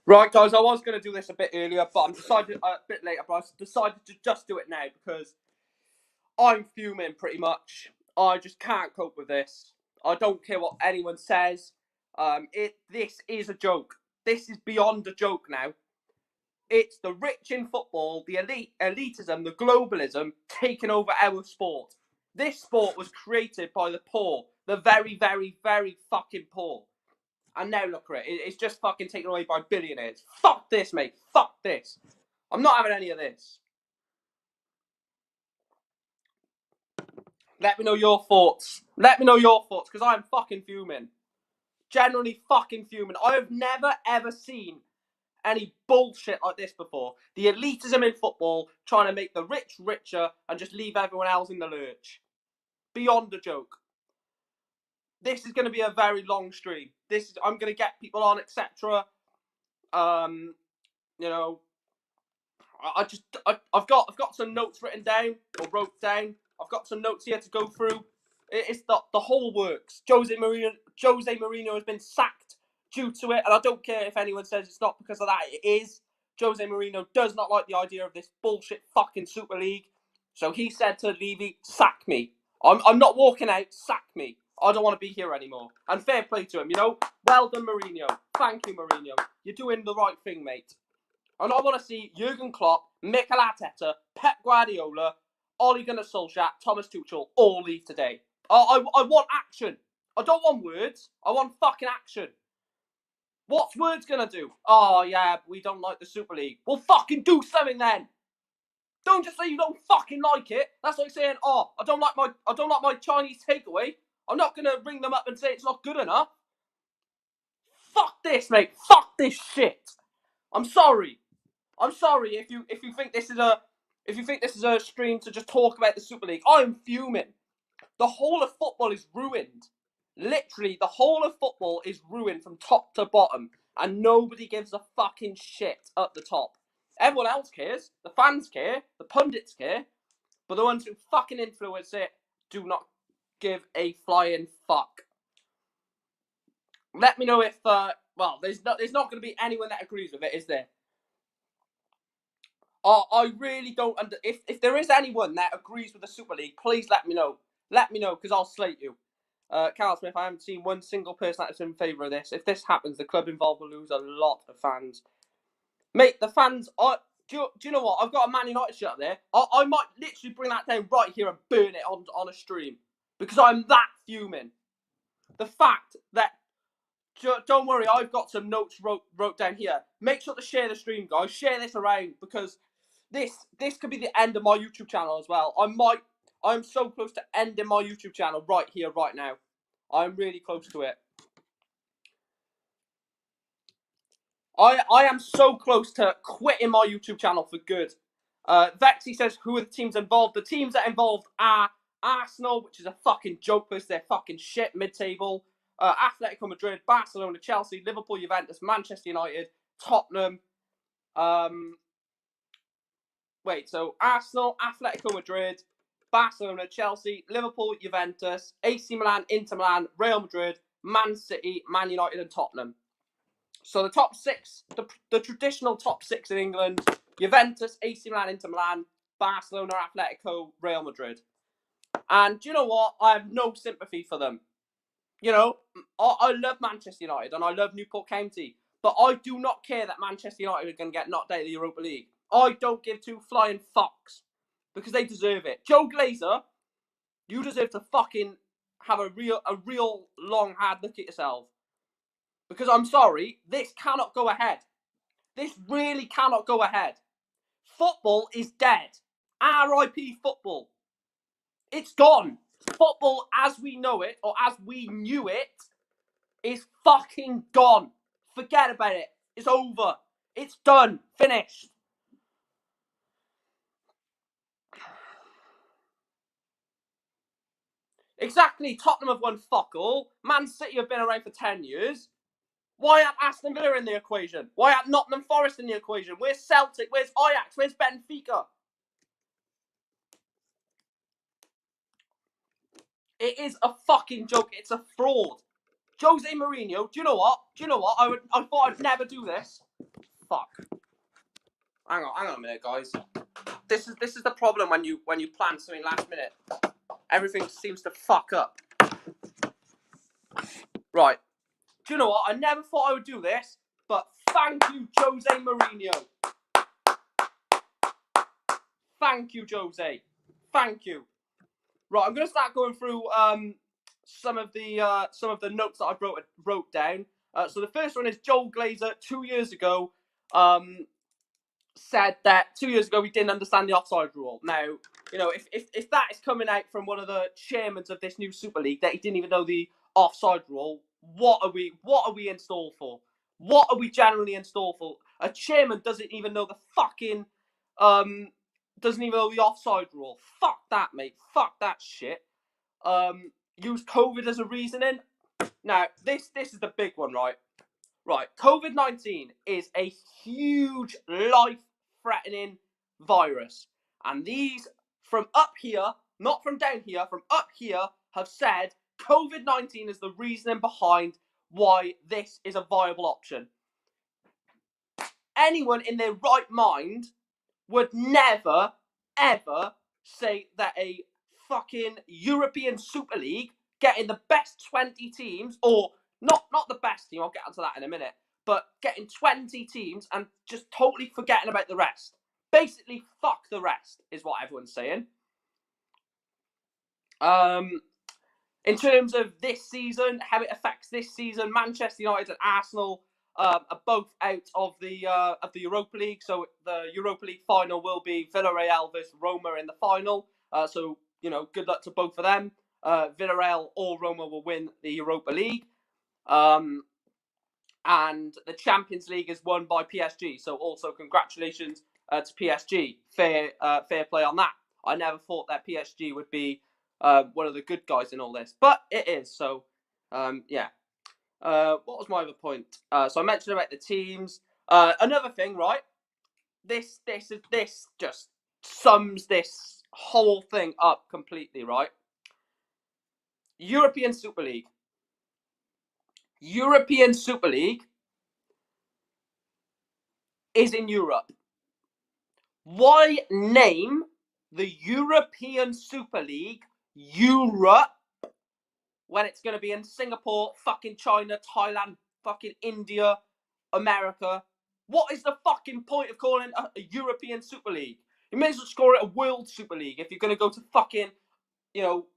Right, guys, I was going to do this a bit earlier, but I'm decided a bit later, but I decided to just do it now because I'm fuming pretty much. I just can't cope with this. I don't care what anyone says. This is a joke. This is beyond a joke now. It's the rich in football, the elitism, the globalism taking over our sport. This sport was created by the poor, the very, very, very fucking poor. And now look at it. It's just fucking taken away by billionaires. Fuck this, mate. Fuck this. I'm not having any of this. Let me know your thoughts. Let me know your thoughts, because I'm fucking fuming. Generally fucking fuming. I have never, ever seen any bullshit like this before. The elitism in football, trying to make the rich richer and just leave everyone else in the lurch. Beyond a joke. This is going to be a very long stream. I'm going to get people on, etc. You know, I've got some notes written down or wrote down. I've got some notes here to go through. It's the whole works. Jose Mourinho has been sacked due to it, and I don't care if anyone says it's not because of that. It is. Jose Mourinho does not like the idea of this bullshit fucking Super League, so he said to Levy, "Sack me. I'm not walking out. Sack me. I don't want to be here anymore." And fair play to him, you know. Well done, Mourinho. Thank you, Mourinho. You're doing the right thing, mate. And I want to see Jurgen Klopp, Mikel Arteta, Pep Guardiola, Ole Gunnar Solskjaer, Thomas Tuchel all leave today. I want action. I don't want words. I want fucking action. What's words gonna do? Oh yeah, we don't like the Super League. Well, fucking do something then. Don't just say you don't fucking like it. That's like saying, oh, I don't like my Chinese takeaway. I'm not gonna ring them up and say it's not good enough. Fuck this, mate. Fuck this shit. I'm sorry. I'm sorry if you think this is a stream to just talk about the Super League. I'm fuming. The whole of football is ruined. Literally, the whole of football is ruined from top to bottom, and nobody gives a fucking shit at the top. Everyone else cares. The fans care. The pundits care. But the ones who fucking influence it do not give a flying fuck. Let me know if there's not going to be anyone that agrees with it, is there? I really don't if there is anyone that agrees with the Super League, please let me know. Let me know, because I'll slate you. Carl Smith, I haven't seen one single person that's in favour of this. If this happens, the club involved will lose a lot of fans. Mate, the fans do you know what? I've got a Man United shirt up there. I might literally bring that down right here and burn it on a stream, because I'm that fuming. The fact that don't worry, I've got some notes wrote down here. Make sure to share the stream, guys. Share this around, because this could be the end of my YouTube channel as well. I'm so close to ending my YouTube channel right here, right now. I'm really close to it. I am so close to quitting my YouTube channel for good. Vexy says, who are the teams involved? The teams that are involved are Arsenal, which is a fucking joke because they're fucking shit mid-table. Atletico Madrid, Barcelona, Chelsea, Liverpool, Juventus, Manchester United, Tottenham. So Arsenal, Atletico Madrid, Barcelona, Chelsea, Liverpool, Juventus, AC Milan, Inter Milan, Real Madrid, Man City, Man United, and Tottenham. So the top six, the traditional top six in England: Juventus, AC Milan, Inter Milan, Barcelona, Atletico, Real Madrid. And do you know what? I have no sympathy for them. You know, I love Manchester United and I love Newport County, but I do not care that Manchester United are going to get knocked out of the Europa League. I don't give two flying fucks, because they deserve it. Joe Glazer, you deserve to fucking have a real long hard look at yourself, because I'm sorry, this cannot go ahead. This really cannot go ahead. Football is dead. R.I.P. football. It's gone. Football as we know it, or as we knew it, is fucking gone. Forget about it. It's over. It's done. Finished. Exactly. Tottenham have won fuck all. Man City have been around for 10 years. Why aren't Aston Villa in the equation? Why aren't Nottingham Forest in the equation? Where's Celtic? Where's Ajax? Where's Benfica? It is a fucking joke. It's a fraud. Jose Mourinho, do you know what? I thought I'd never do this. fuck. Hang on a minute, guys. This is the problem when you plan something last minute. Everything seems to fuck up. Right. Do you know what? I never thought I would do this, but thank you, Jose Mourinho. Thank you, Jose. Thank you. Right, I'm going to start going through some of the notes that I wrote down. So the first one is Joel Glazer 2 years ago said that 2 years ago he didn't understand the offside rule. Now, you know, if that is coming out from one of the chairmen of this new Super League that he didn't even know the offside rule, what are we in store for? What are we generally in store for? A chairman doesn't even know the fucking doesn't even know the offside rule. Fuck that, mate. Fuck that shit. Use COVID as a reasoning. Now, this is the big one, right? Right, COVID-19 is a huge life-threatening virus. And these from up here, not from down here, from up here, have said COVID-19 is the reasoning behind why this is a viable option. Anyone in their right mind would never, ever say that a fucking European Super League getting the best 20 teams, or not the best team, I'll get onto that in a minute, but getting 20 teams and just totally forgetting about the rest. Basically, fuck the rest, is what everyone's saying. In terms of this season, how it affects this season, Manchester United and Arsenal are both out of the Europa League. So the Europa League final will be Villarreal versus Roma in the final. So, you know, good luck to both of them. Villarreal or Roma will win the Europa League. And the Champions League is won by PSG. So also congratulations to PSG. Fair play on that. I never thought that PSG would be one of the good guys in all this, but it is. So, yeah. What was my other point? So I mentioned about the teams. Another thing, right? This just sums this whole thing up completely, right? European Super League. European Super League is in Europe. Why name the European Super League Europe when it's going to be in Singapore, fucking China, Thailand, fucking India, America? What is the fucking point of calling it a European Super League? You may as well score it a World Super League if you're going to go to fucking, you know,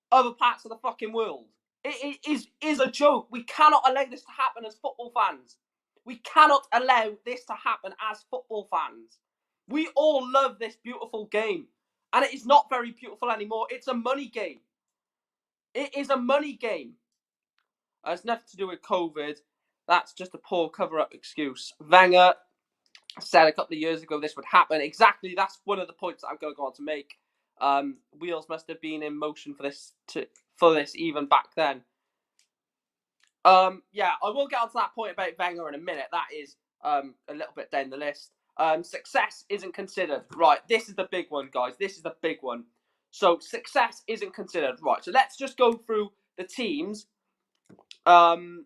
other parts of the fucking world. It is a joke. We cannot allow this to happen as football fans. We cannot allow this to happen as football fans. We all love this beautiful game. And it is not very beautiful anymore. It's a money game. It is a money game. It's nothing to do with COVID. That's just a poor cover-up excuse. Wenger said a couple of years ago this would happen. Exactly, that's one of the points that I'm going to go on to make. Wheels must have been in motion for this even back then. Yeah, I will get onto that point about Wenger in a minute. That is a little bit down the list. Success isn't considered. Right, this is the big one, guys. This is the big one. So success isn't considered. Right, so let's just go through the teams. Let's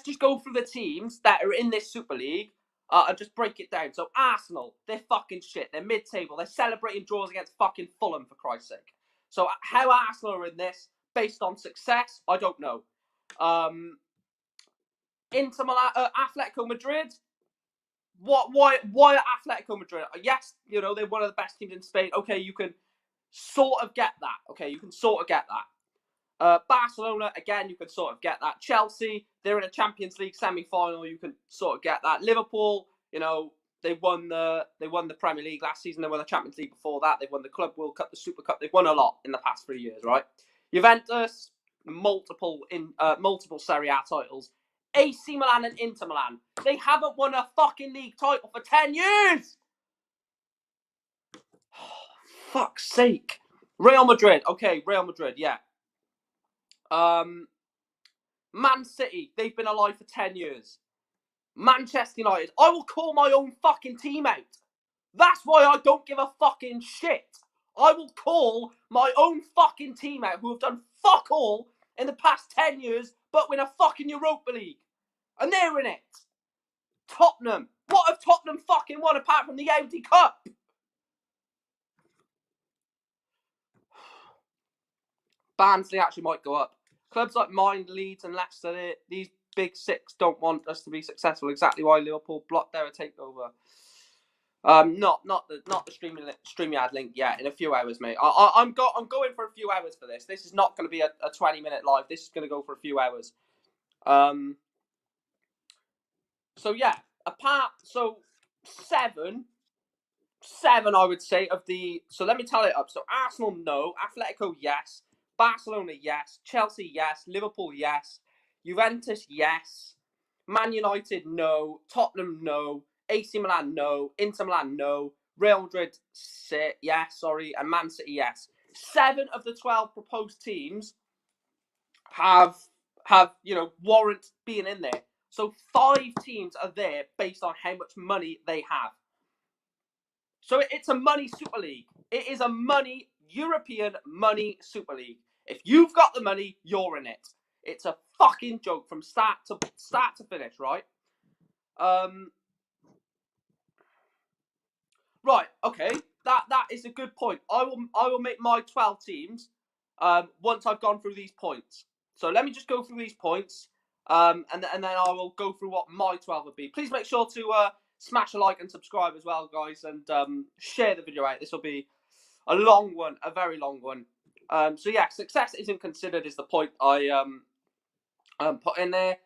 just go through the teams that are in this Super League and just break it down. So Arsenal, they're fucking shit. They're mid-table. They're celebrating draws against fucking Fulham, for Christ's sake. So how Arsenal are in this, based on success, I don't know. Inter Milan, Atletico Madrid. Why Atletico Madrid? Yes, you know, they're one of the best teams in Spain. Okay, you can sort of get that. Barcelona, again, you can sort of get that. Chelsea, they're in a Champions League semi-final. You can sort of get that. Liverpool, you know, they won the Premier League last season. They won the Champions League before that. They've won the Club World Cup, the Super Cup. They've won a lot in the past 3 years, right? Juventus, multiple Serie A titles. AC Milan and Inter Milan, they haven't won a fucking league title for 10 years. Fuck's sake. Real Madrid, okay, Real Madrid, yeah. Man City, they've been alive for 10 years. Manchester United, I will call my own fucking team out. That's why I don't give a fucking shit. I will call my own fucking team out who have done fuck all in the past 10 years but win a fucking Europa League. And they're in it. Tottenham. What have Tottenham fucking won apart from the Audi Cup? Barnsley actually might go up. Clubs like mine, Leeds and Leicester, these big six don't want us to be successful. Exactly why Liverpool blocked their takeover. Not the StreamYard link yet. In a few hours, mate. I'm going for a few hours for this. This is not going to be a 20-minute live. This is going to go for a few hours. So yeah, seven I would say of the. So let me tally it up. So Arsenal, no. Atletico, yes. Barcelona, yes. Chelsea, yes. Liverpool, yes. Juventus, yes. Man United, no. Tottenham, no. AC Milan, no. Inter Milan, no. Real Madrid, yes, sorry. And Man City, yes. 7 of the 12 proposed teams have warrant being in there. So 5 teams are there based on how much money they have. So it's a money Super League. It is a European money Super League. If you've got the money, you're in it. It's a fucking joke from start to finish, right? Right, okay. That is a good point. I will make my 12 teams once I've gone through these points. So let me just go through these points, and then I will go through what my 12 would be. Please make sure to smash a like and subscribe as well, guys, and share the video out. This will be a long one, a very long one. So yeah, success isn't considered is the point I put in there.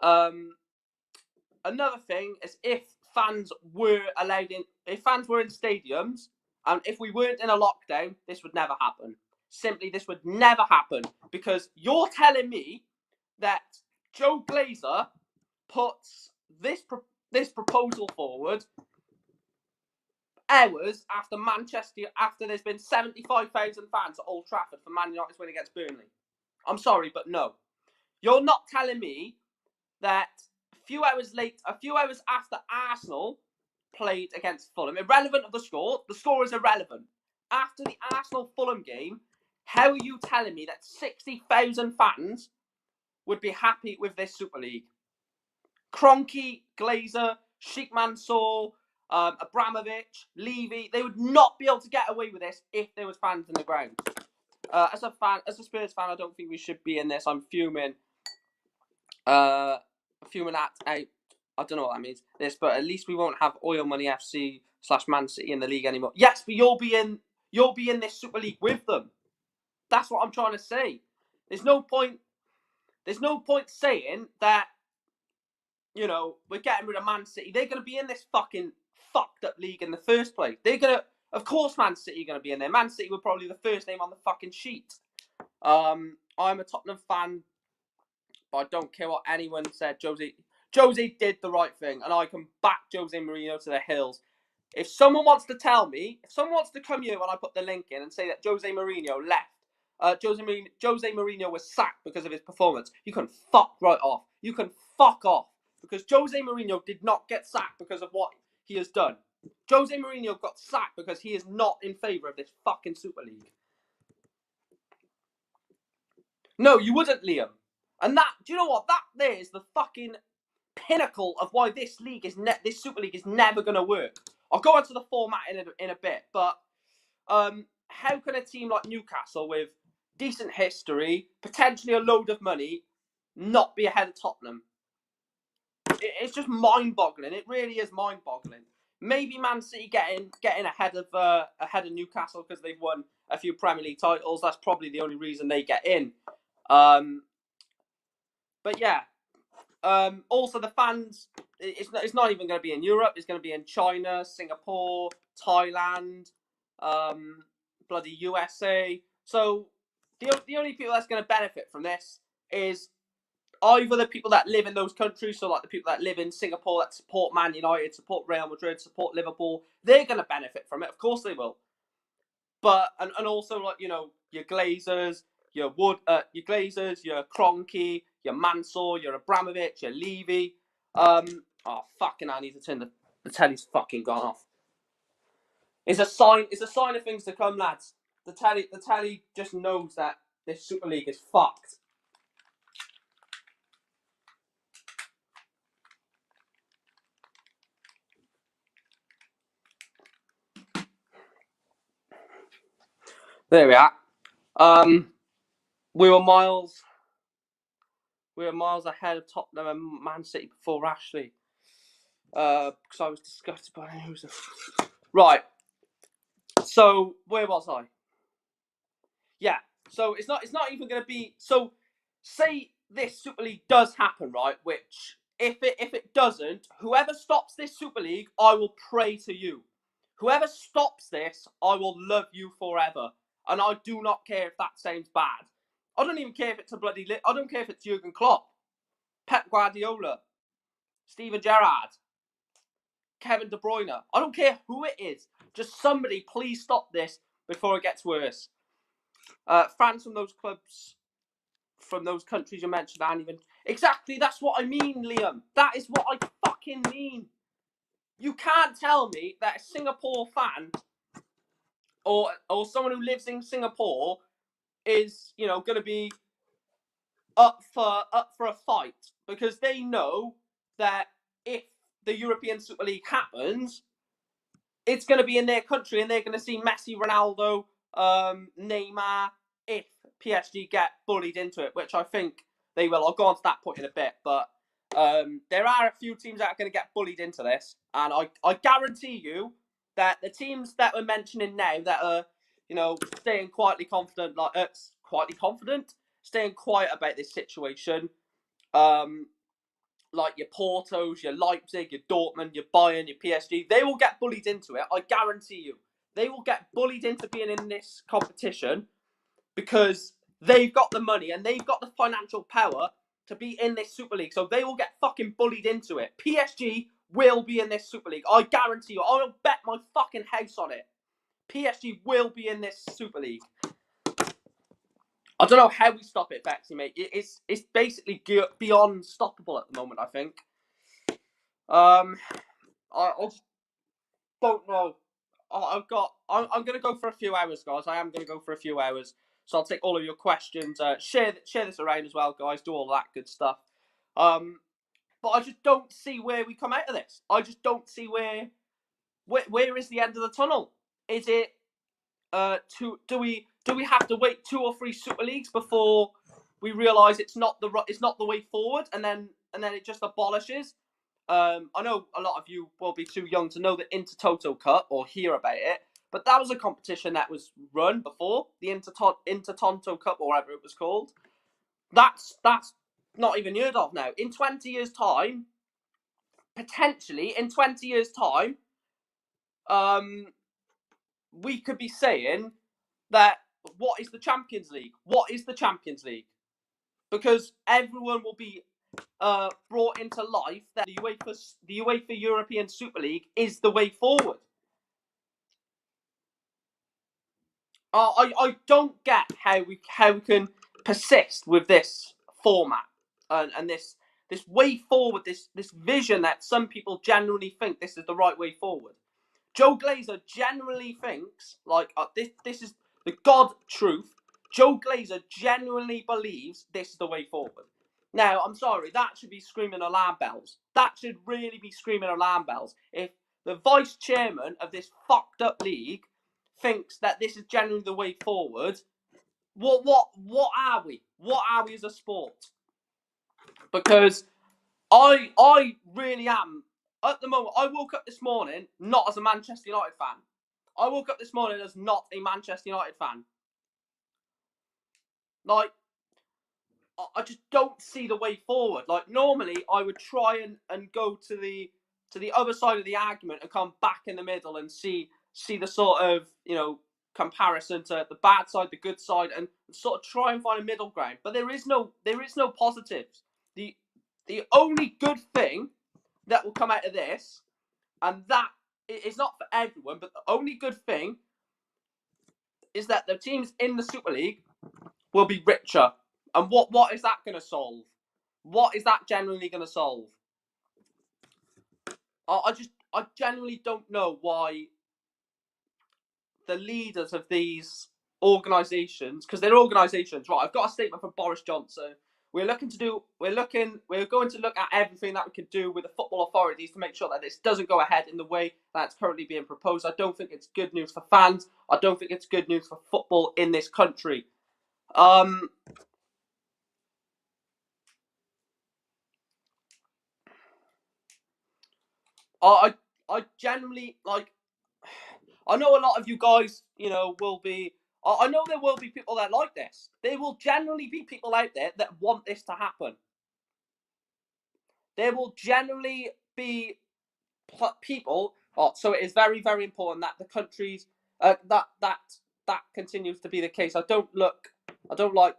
Another thing is if fans were in stadiums, and if we weren't in a lockdown, this would never happen. Simply, this would never happen because you're telling me that Joe Glazer puts this proposal forward hours after there's been 75,000 fans at Old Trafford for Man United's win against Burnley. I'm sorry, but no. You're not telling me that a few hours after Arsenal played against Fulham, irrelevant of the score is irrelevant. After the Arsenal-Fulham game, how are you telling me that 60,000 fans would be happy with this Super League? Kroenke, Glazer, Sheikh Mansour, Abramovich, Levy, they would not be able to get away with this if there was fans in the ground. As a Spurs fan, I don't think we should be in this. I'm fuming. Fuming at I don't know what that means. But at least we won't have Oil Money FC / Man City in the league anymore. Yes, but you'll be in this Super League with them. That's what I'm trying to say. There's no point saying that, we're getting rid of Man City. They're going to be in this fucking fucked up league in the first place. Of course Man City are going to be in there. Man City were probably the first name on the fucking sheet. I'm a Tottenham fan, but I don't care what anyone said. Jose did the right thing, and I can back Jose Mourinho to the hills. If someone wants to come here when I put the link in and say that Jose Mourinho left, Jose Mourinho was sacked because of his performance, you can fuck right off. You can fuck off. Because Jose Mourinho did not get sacked because of what he has done. Jose Mourinho got sacked because he is not in favour of this fucking Super League. No, you wouldn't, Liam. And do you know what? That there is the fucking pinnacle of why this Super League is never going to work. I'll go on to the format in a bit, but how can a team like Newcastle with decent history, potentially a load of money, not be ahead of Tottenham? It's just mind-boggling. It really is mind-boggling. Maybe Man City getting ahead of Newcastle because they've won a few Premier League titles. That's probably the only reason they get in. But yeah. Also, the fans. It's not even going to be in Europe. It's going to be in China, Singapore, Thailand, bloody USA. So the only people that's going to benefit from this is either the people that live in those countries, so like the people that live in Singapore that support Man United, support Real Madrid, support Liverpool, they're going to benefit from it. Of course they will. But and also like your Glazers, your Kroenke, your Mansour, your Abramovich, your Levy. Oh fucking! I need to turn the telly's fucking gone off. It's a sign of things to come, lads. The telly just knows that this Super League is fucked. There we are. We were miles ahead of Tottenham and Man City before Ashley. Because I was disgusted by it. Right. So where was I? Yeah. So it's not even going to be. So say this Super League does happen, right? Which if it doesn't, whoever stops this Super League, I will pray to you. Whoever stops this, I will love you forever. And I do not care if that sounds bad. I don't even care if it's I don't care if it's Jurgen Klopp, Pep Guardiola, Steven Gerrard, Kevin De Bruyne. I don't care who it is. Just somebody, please stop this before it gets worse. Fans from those clubs, from those countries you mentioned, aren't even... Exactly, that's what I mean, Liam. That is what I fucking mean. You can't tell me that a Singapore fan or someone who lives in Singapore is, going to be up for a fight, because they know that if the European Super League happens, it's going to be in their country, and they're going to see Messi, Ronaldo, Neymar, if PSG get bullied into it, which I think they will. I'll go on to that point in a bit, but there are a few teams that are going to get bullied into this, and I guarantee you that the teams that we're mentioning now that are, staying staying quiet about this situation, like your Portos, your Leipzig, your Dortmund, your Bayern, your PSG, they will get bullied into it. I guarantee you. They will get bullied into being in this competition because they've got the money and they've got the financial power to be in this Super League. So they will get fucking bullied into it. PSG will be in this Super League. I guarantee you. I will bet my fucking house on it. PSG will be in this Super League. I don't know how we stop it, Bexy, mate. It's basically beyond stoppable at the moment, I think. I don't know. I'm going to go for a few hours, guys. I am going to go for a few hours. So I'll take all of your questions. Share this around as well, guys. Do all that good stuff. But I just don't see where we come out of this. I just don't see where is the end of the tunnel. Is it do we have to wait 2 or 3 Super Leagues before we realise it's not the way forward, and then it just abolishes? I know a lot of you will be too young to know the Intertoto Cup or hear about it, but that was a competition that was run before, the Intertonto Cup or whatever it was called. That's not even heard of now. In 20 years' time, potentially, we could be saying that what is the Champions League? What is the Champions League? Because everyone will be brought into life that the UEFA European Super League is the way forward. I don't get how we can persist with this format and this way forward, this vision that some people genuinely think this is the right way forward. Joe Glazer genuinely thinks, like, this is the God truth. Joe Glazer genuinely believes this is the way forward. Now, I'm sorry, that should be screaming alarm bells. That should really be screaming alarm bells. If the vice chairman of this fucked up league thinks that this is genuinely the way forward, what are we? What are we as a sport? Because I really am, at the moment, I woke up this morning not as a Manchester United fan. I woke up this morning as not a Manchester United fan. Like, I just don't see the way forward. Like, normally I would try and go to the other side of the argument and come back in the middle and see the sort of, comparison to the bad side, the good side, and sort of try and find a middle ground. But there is no positives. The only good thing that will come out of this, and that is not for everyone, but the only good thing is that the teams in the Super League will be richer. And what is that going to solve? What is that genuinely going to solve? I genuinely don't know why the leaders of these organisations, because they're organisations, right? I've got a statement from Boris Johnson, We're going to look at everything that we can do with the football authorities to make sure that this doesn't go ahead in the way that's currently being proposed. I don't think it's good news for fans. I don't think it's good news for football in this country. I generally, like, I know a lot of you guys, will be. I know there will be people that like this. There will generally be people out there that want this to happen. There will generally be people. So it is very, very important that the countries that continues to be the case. I don't like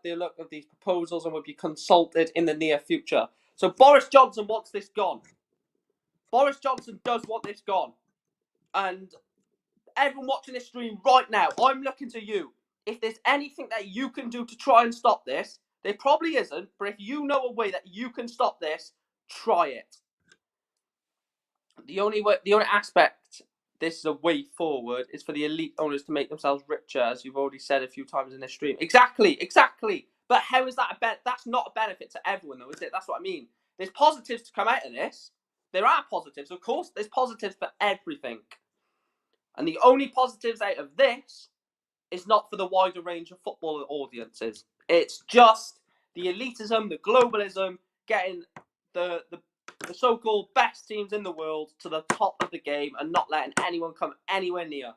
the look of these proposals and will be consulted in the near future. So Boris Johnson wants this gone. Boris Johnson does want this gone, and everyone watching this stream right now, I'm looking to you. If there's anything that you can do to try and stop this, there probably isn't, but if you know a way that you can stop this, try it. The only aspect this is a way forward is for the elite owners to make themselves richer, as you've already said a few times in this stream. Exactly. But how is that that's not a benefit to everyone, though, is it? That's what I mean. There's positives to come out of this. There are positives, of course. There's positives for everything. And the only positives out of this is not for the wider range of football audiences. It's just the elitism, the globalism, getting the so-called best teams in the world to the top of the game and not letting anyone come anywhere near.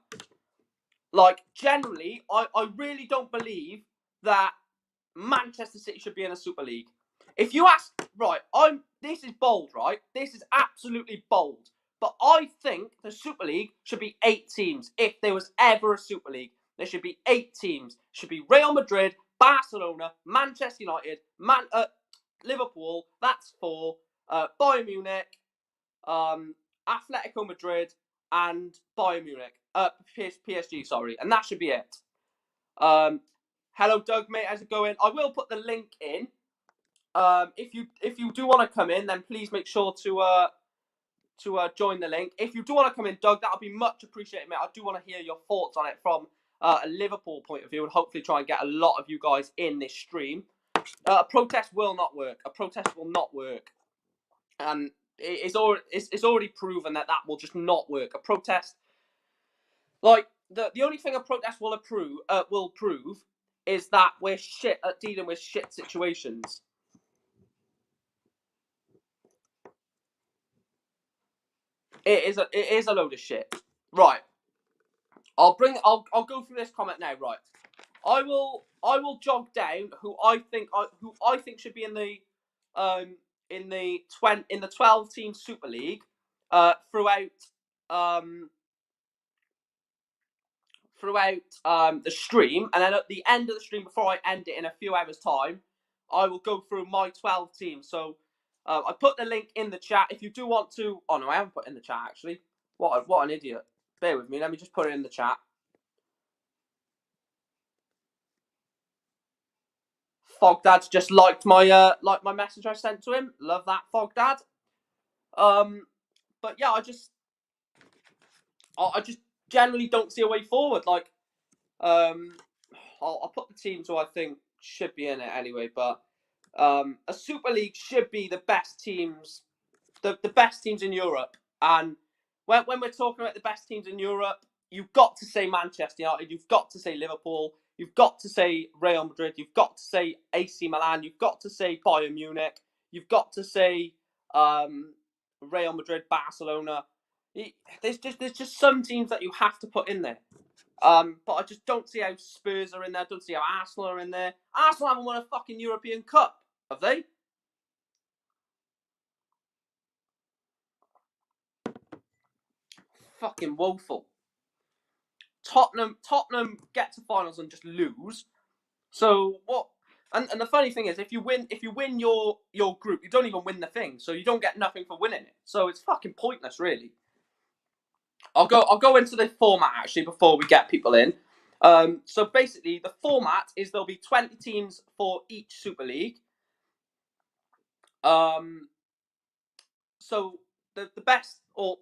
Like, generally, I really don't believe that Manchester City should be in a Super League. If you ask, right, this is bold, right? This is absolutely bold. But I think the Super League should be 8 teams. If there was ever a Super League, there should be 8 teams. It should be Real Madrid, Barcelona, Manchester United, Liverpool, that's 4, Bayern Munich, Atletico Madrid, and Bayern Munich. PSG, sorry. And that should be it. Hello, Doug, mate. How's it going? I will put the link in. If you do want to come in, then please make sure to join the link. If you do want to come in, Doug, that would be much appreciated, mate. I do want to hear your thoughts on it from a Liverpool point of view, and hopefully try and get a lot of you guys in this stream. A protest will not work. A protest will not work, and it's already proven that will just not work. A protest, like the only thing a protest will prove is that we're shit at dealing with shit situations. It is a load of shit. Right. I'll go through this comment now. Right. I will jog down who I think should be in the 12-team Super League throughout the stream, and then at the end of the stream, before I end it in a few hours' time, I will go through my 12 teams. So I put the link in the chat if you do want to. Oh no, I haven't put it in the chat actually. What an idiot! Bear with me. Let me just put it in the chat. Fogdad's just liked my message I sent to him. Love that, Fogdad. But yeah, I just generally don't see a way forward. Like, I'll put the teams who I think should be in it anyway. But a Super League should be the best teams, the best teams in Europe. And when we're talking about the best teams in Europe, you've got to say Manchester United, you've got to say Liverpool, you've got to say Real Madrid, you've got to say AC Milan, you've got to say Bayern Munich, you've got to say Real Madrid, Barcelona. There's just some teams that you have to put in there. But I just don't see how Spurs are in there. I don't see how Arsenal are in there. Arsenal haven't won a fucking European Cup, have they? Fucking woeful. Tottenham get to finals and just lose. So what? And the funny thing is, if you win your group, you don't even win the thing. So you don't get nothing for winning it. So it's fucking pointless, really. I'll go into the format actually before we get people in. So basically, the format is there'll be 20 teams for each Super League. So the best, or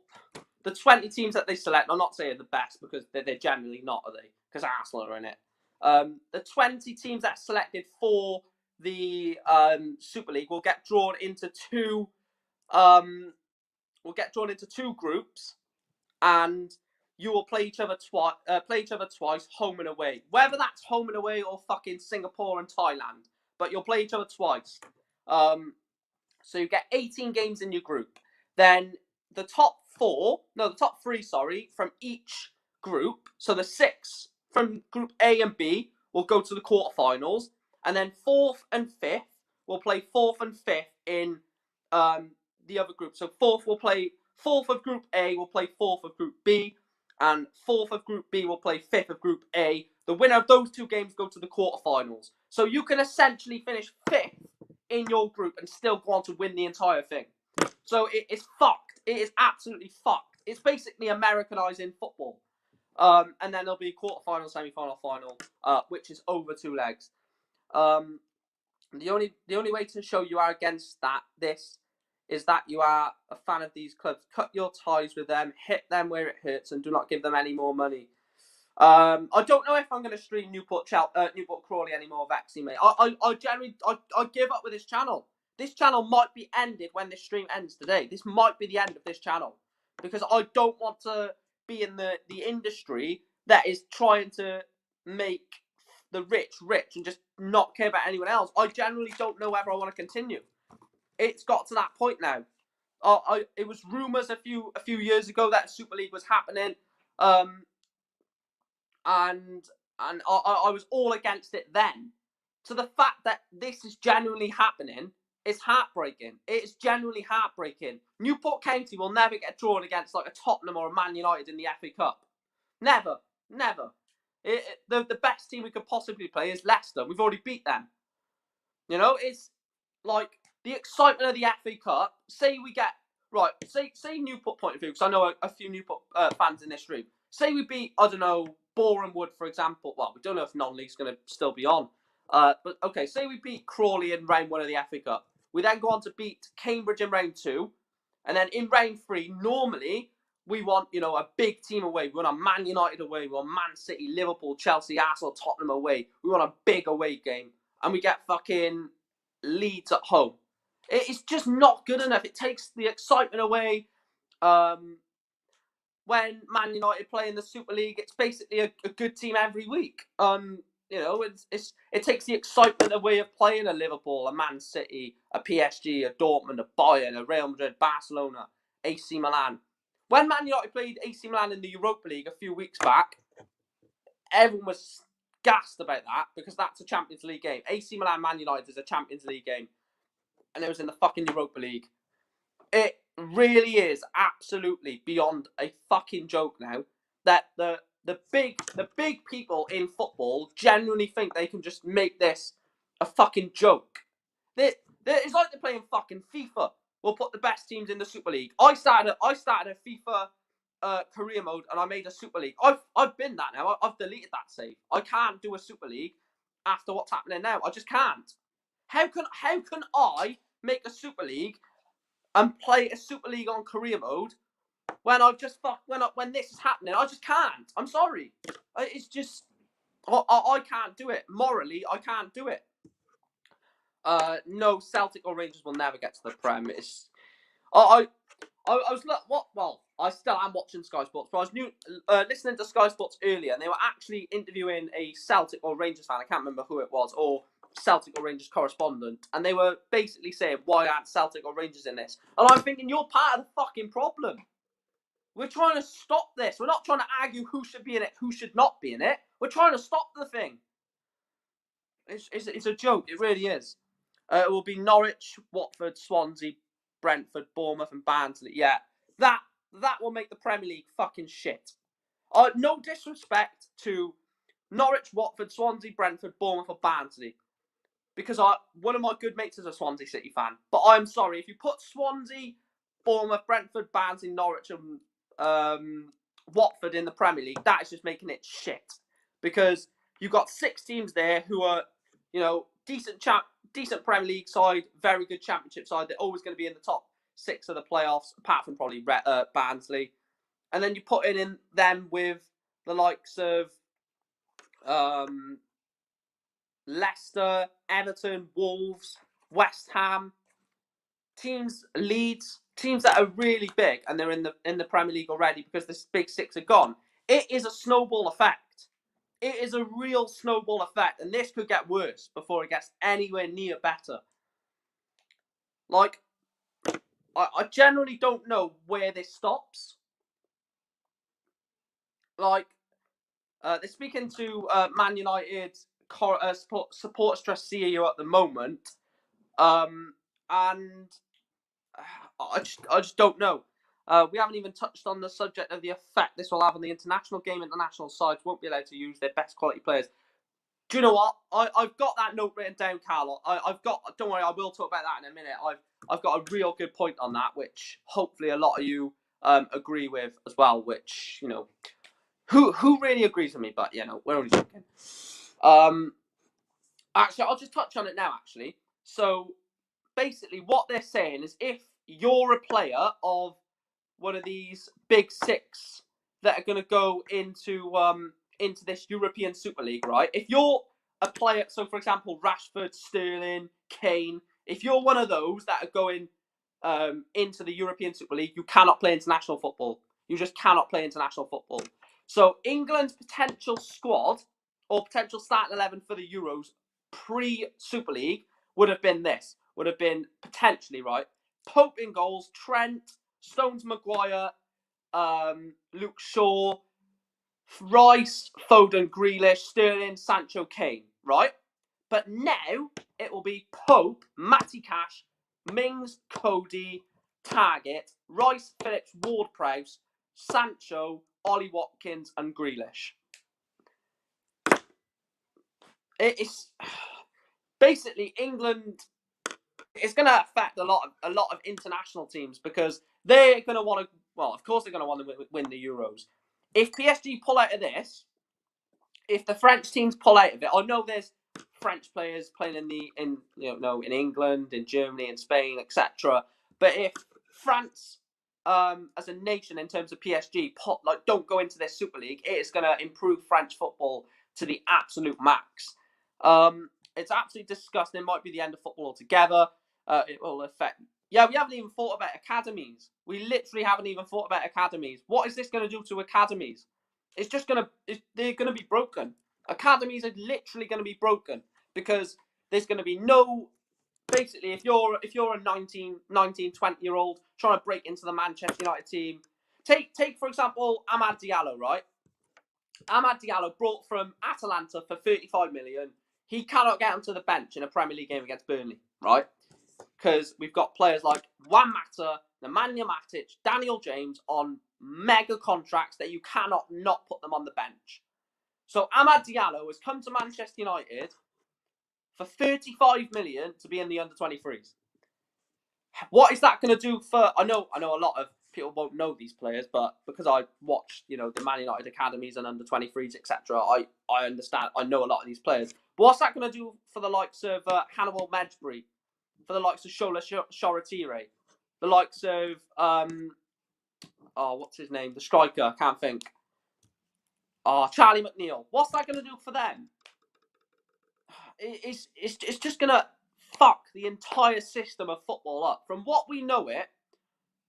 the 20 teams that they select, I'm not saying the best because they're generally not, are they? Because Arsenal are in it. The 20 teams that are selected for the Super League will get drawn into two. Will get drawn into two groups, and you will play each other twice, home and away. Whether that's home and away or fucking Singapore and Thailand, but you'll play each other twice. So you get 18 games in your group. Then the top three, from each group. So the 6 from Group A and B will go to the quarterfinals, and then 4th and 5th will play 4th and 5th in the other group. So 4th of Group A will play 4th of Group B, and 4th of Group B will play 5th of Group A. The winner of those 2 games go to the quarterfinals. So you can essentially finish 5th in your group and still go on to win the entire thing. So it is fucked. It is absolutely fucked. It's basically Americanizing football. And then there'll be quarterfinal, semi-final, final, which is over 2 legs. The only way to show you are against this is that you are a fan of these clubs. Cut your ties with them, hit them where it hurts, and do not give them any more money. I don't know if I'm going to stream Newport Crawley anymore, Vexy, mate. I generally give up with this channel. This channel might be ended when this stream ends today. This might be the end of this channel, because I don't want to be in the industry that is trying to make the rich and just not care about anyone else. I generally don't know whether I want to continue. It's got to that point now. It was rumours a few years ago that Super League was happening. And I was all against it then. So the fact that this is genuinely happening is heartbreaking. It is genuinely heartbreaking. Newport County will never get drawn against like a Tottenham or a Man United in the FA Cup. Never. The best team we could possibly play is Leicester. We've already beat them. You know, it's like the excitement of the FA Cup. Say we get say Newport point of view, because I know a few Newport fans in this stream. Say we beat, I don't know, Boreham Wood, for example. Well, we don't know if non-league's going to still be on. But okay, say we beat Crawley in round 1 of the FA Cup. We then go on to beat Cambridge in round 2. And then in round 3, normally, we want, a big team away. We want a Man United away. We want Man City, Liverpool, Chelsea, Arsenal, Tottenham away. We want a big away game. And we get fucking Leeds at home. It's just not good enough. It takes the excitement away. When Man United play in the Super League, it's basically a good team every week. It takes the excitement away of playing a Liverpool, a Man City, a PSG, a Dortmund, a Bayern, a Real Madrid, Barcelona, AC Milan. When Man United played AC Milan in the Europa League a few weeks back, everyone was gassed about that, because that's a Champions League game. AC Milan Man United is a Champions League game, and it was in the fucking Europa League. It really is absolutely beyond a fucking joke now that the big people in football genuinely think they can just make this a fucking joke. It's like they're playing fucking FIFA. We'll put the best teams in the Super League. I started a FIFA career mode, and I made a Super League. I've been that now. I've deleted that save. I can't do a Super League after what's happening now. I just can't. How can I make a Super League and play a Super League on career mode when when this is happening? I just can't. I'm sorry. It's just I can't do it. Morally, I can't do it. No, Celtic or Rangers will never get to the Prem. I still am watching Sky Sports, but I was listening to Sky Sports earlier, and they were actually interviewing a Celtic or Rangers fan. I can't remember who it was, or Celtic or Rangers correspondent, and they were basically saying, why aren't Celtic or Rangers in this? And I'm thinking, you're part of the fucking problem. We're trying to stop this. We're not trying to argue who should be in it, who should not be in it. We're trying to stop the thing. It's a joke. It really is. It will be Norwich, Watford, Swansea, Brentford, Bournemouth, and Barnsley. Yeah, that will make the Premier League fucking shit. No disrespect to Norwich, Watford, Swansea, Brentford, Bournemouth, or Barnsley, because one of my good mates is a Swansea City fan. But I'm sorry, if you put Swansea, Bournemouth, Brentford, Barnsley, Norwich, and Watford in the Premier League, that is just making it shit. Because you've got 6 teams there who are, decent Premier League side, very good Championship side. They're always going to be in the top 6 of the playoffs, apart from probably Barnsley. And then you put in them with the likes of Leicester, Everton, Wolves, West Ham, Leeds, teams that are really big and they're in the Premier League already because the big six are gone. It is a snowball effect. It is a real snowball effect, and this could get worse before it gets anywhere near better. Like, I generally don't know where this stops. Like, they're speaking to Man United support stress CEO at the moment, and I just don't know. We haven't even touched on the subject of the effect this will have on the international game. International sides won't be allowed to use their best quality players. Do you know what? I've got that note written down, Carl. I've got. Don't worry, I will talk about that in a minute. I've got a real good point on that, which hopefully a lot of you agree with as well. Which, you know, who really agrees with me? But you know, we're only joking. Actually, I'll just touch on it now. Actually, so basically, what they're saying is, if you're a player of one of these big six that are going to go into this European Super League, right? If you're a player, so for example, Rashford, Sterling, Kane, if you're one of those that are going into the European Super League, you cannot play international football. You just cannot play international football. So England's potential squad or potential starting 11 for the Euros pre-Super League would have been this. Would have been potentially, right? Pope in goals, Trent, Stones, Maguire, Luke Shaw, Rice, Foden, Grealish, Sterling, Sancho, Kane, right? But now it will be Pope, Matty Cash, Mings, Cody, Target, Rice, Phillips, Ward-Prowse, Sancho, Ollie Watkins, and Grealish. It's basically England. It's going to affect a lot of international teams because they're going to want to. Well, of course they're going to want to win the Euros. If PSG pull out of this, if the French teams pull out of it, I know there's French players playing in England, in Germany, in Spain, etc. But if France, as a nation in terms of PSG, don't go into this Super League, it is going to improve French football to the absolute max. It's absolutely disgusting. It might be the end of football altogether. It will affect. Yeah, we haven't even thought about academies. We literally haven't even thought about academies. What is this going to do to academies? It's just they're going to be broken. Academies are literally going to be broken because there's going to be no. Basically, if you're a 19, 20-year-old trying to break into the Manchester United team, take for example Amad Diallo, right? Amad Diallo brought from Atalanta for 35 million. He cannot get onto the bench in a Premier League game against Burnley, right? Because we've got players like Juan Mata, Nemanja Matic, Daniel James on mega contracts that you cannot not put them on the bench. So Amad Diallo has come to Manchester United for 35 million to be in the under-23s. What is that going to do for? I know a lot of people won't know these players, but because I watched, the Man United academies and under-23s, etc., I understand. I know a lot of these players. But what's that going to do for the likes of Hannibal Mejbri, for the likes of Shola Shoretire, the likes of what's his name? The striker, I can't think. Charlie McNeil. What's that going to do for them? It's just going to fuck the entire system of football up. From what we know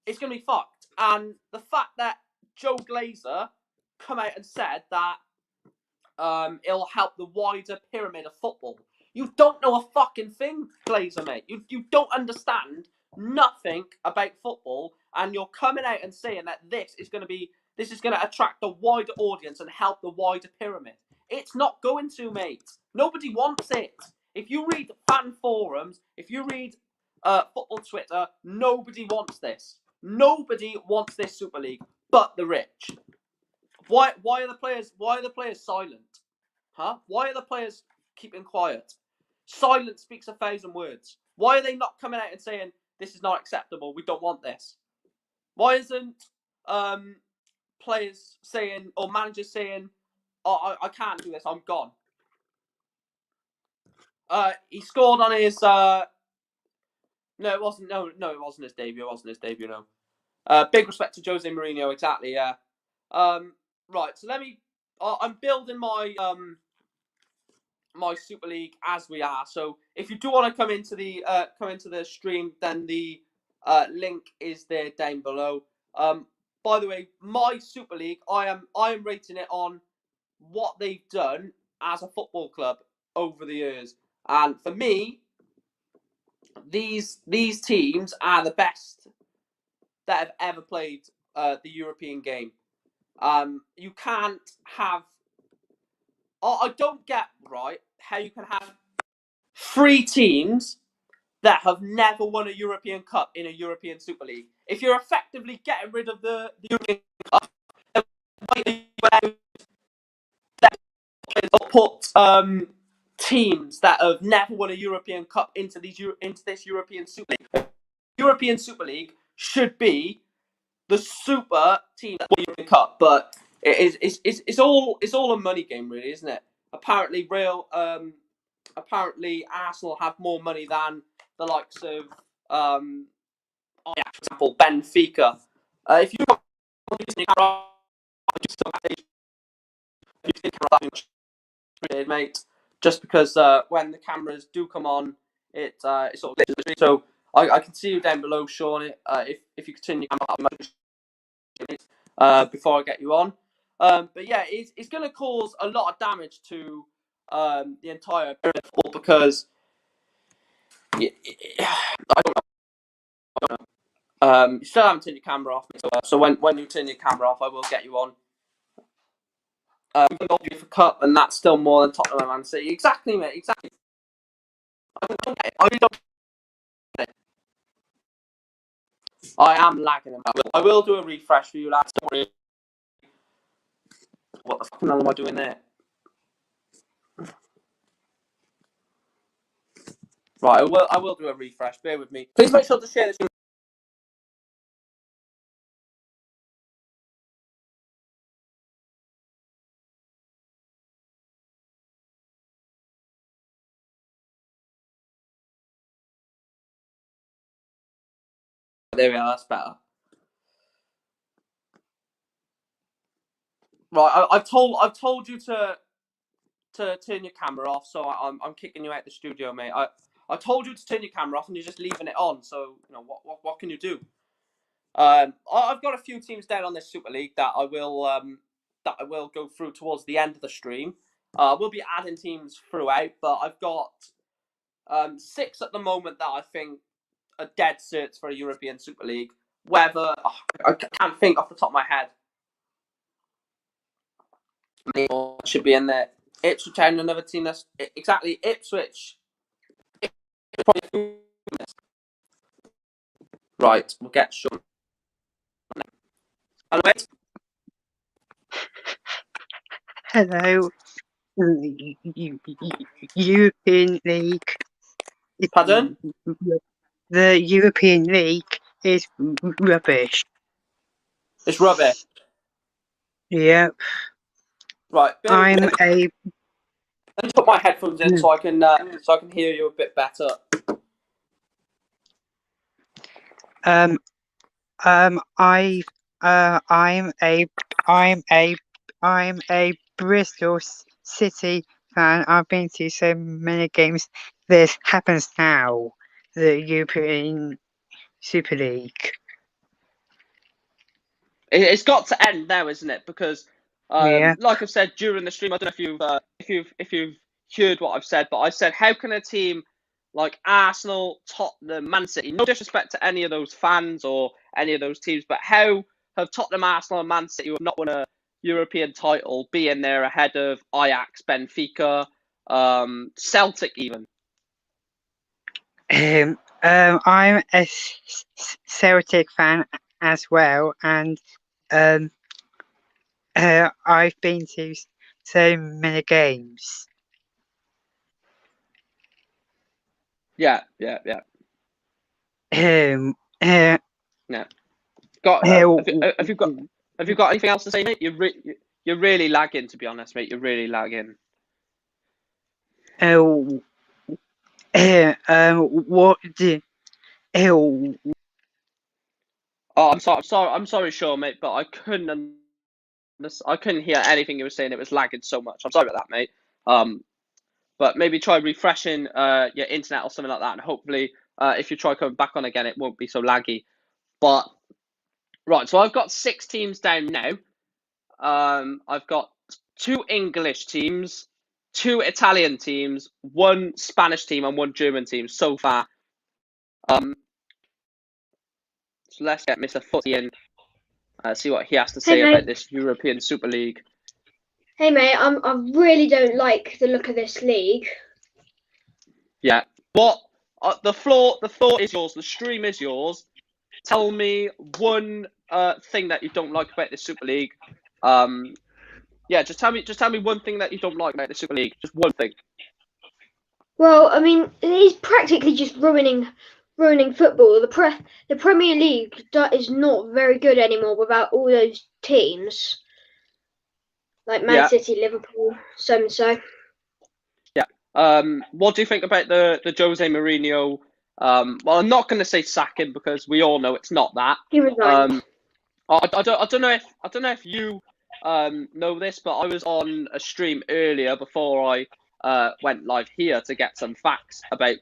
it's going to be fucked. And the fact that Joe Glazer come out and said that it'll help the wider pyramid of football. You don't know a fucking thing, Glazer, mate. You don't understand nothing about football, and you're coming out and saying that this is going to attract a wider audience and help the wider pyramid. It's not going to, mate. Nobody wants it. If you read fan forums, if you read football Twitter, nobody wants this. Nobody wants this Super League, but the rich. Why are the players silent? Huh? Why are the players keeping quiet? Silence speaks 1,000 words. Why are they not coming out and saying this is not acceptable? We don't want this. Why isn't players saying or managers saying, "Oh, I can't do this. I'm gone." He scored on his. No, it wasn't. No, it wasn't his debut. It wasn't his debut. No. Big respect to Jose Mourinho. Exactly. Yeah. Right. So let me. I'm building my my Super League as we are. So if you do want to come into the stream, then the link is there down below. By the way, my Super League, I am rating it on what they've done as a football club over the years, and for me, these teams are the best that have ever played the European game. You can't have. I don't get right how you can have 3 teams that have never won a European Cup in a European Super League. If you're effectively getting rid of the European Cup, put teams that have never won a European Cup into this European Super League. European Super League should be the super team that won the European Cup, but it's all a money game, really, isn't it? Apparently, Arsenal have more money than the likes of, for example, Benfica. If you mate, just because when the cameras do come on, it sort of glitches. So I can see you down below, Sean. If you continue before I get you on. But yeah, it's going to cause a lot of damage to the entire football because I don't know. You still haven't turned your camera off, so when you turn your camera off, I will get you on. We got you for Cup, and that's still more than Tottenham and Man City. Exactly, mate. Exactly. I really don't get it. I am lagging. I will do a refresh for you, lads. Don't worry. What the fuck am I doing there? Right, I will do a refresh. Bear with me. Please make sure to share this. There we are. That's better. Right, I've told you to turn your camera off, so I'm kicking you out the studio, mate. I told you to turn your camera off, and you're just leaving it on. So you know what can you do? I've got a few teams down on this Super League that I will go through towards the end of the stream. We'll be adding teams throughout, but I've got 6 at the moment that I think are dead certs for a European Super League. Whether I can't think off the top of my head. Should be in there. Ipswich Town, another team that's exactly Ipswich. Right, we'll get Sean. Hello, European League. Pardon? The European League is rubbish. It's rubbish. Yep. Right. I'm a. Let me put my headphones in so I can hear you a bit better. I'm a Bristol City fan. I've been to so many games. This happens now. The European Super League. It's got to end now, isn't it? Because, Yeah. like I've said during the stream, I don't know if you've heard what I've said, but I said, how can a team like Arsenal, Tottenham, Man City, no disrespect to any of those fans or any of those teams, but how have Tottenham, Arsenal, and Man City, who have not won a European title, be in there ahead of Ajax, Benfica, Celtic, even? I'm a Celtic fan as well, and I've been to so many games. Yeah. Yeah. Have you got anything else to say, mate? You're really lagging, to be honest, mate. You're really lagging. What did? Oh, I'm sorry, Sean, mate, but I couldn't hear anything you were saying. It was lagging so much. I'm sorry about that, mate. But maybe try refreshing your internet or something like that, and hopefully, if you try coming back on again, it won't be so laggy. But right, so I've got 6 teams down now. I've got 2 English teams, 2 Italian teams, 1 Spanish team, and 1 German team so far. So let's get Mr. Footy in, see what he has to say about this European Super League. Hey mate, I really don't like the look of this league. Yeah. What? The floor is yours. The stream is yours. Tell me one thing that you don't like about the Super League. Yeah, just tell me one thing that you don't like about the Super League. Just one thing. Well, I mean, it's practically just ruining football. The Premier League is not very good anymore without all those teams like Man City, Liverpool, so and so. Yeah. What do you think about the Jose Mourinho? Well, I'm not going to say sacking because we all know it's not that. He resigned. I don't know if you know this, but I was on a stream earlier before I went live here to get some facts about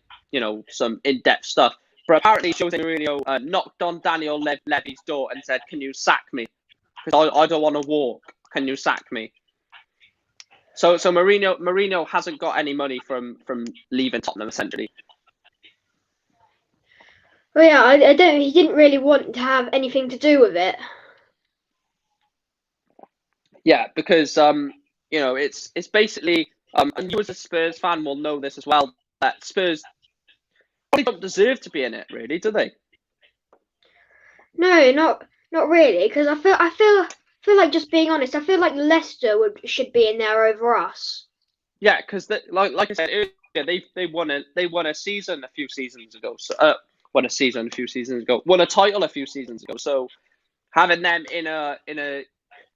some in-depth stuff. But apparently Jose Mourinho knocked on Daniel Levy's door and said, "Can you sack me? Because I don't want to walk. Can you sack me?" So Mourinho hasn't got any money from leaving Tottenham essentially. Well, yeah, I don't. He didn't really want to have anything to do with it. Yeah, because it's basically and you as a Spurs fan will know this as well, that Spurs probably don't deserve to be in it, really, do they? No, not really. Because I feel like, just being honest, I feel like Leicester should be in there over us. Yeah, because like I said earlier, they won a season a few seasons ago. So won a title a few seasons ago. So having them in a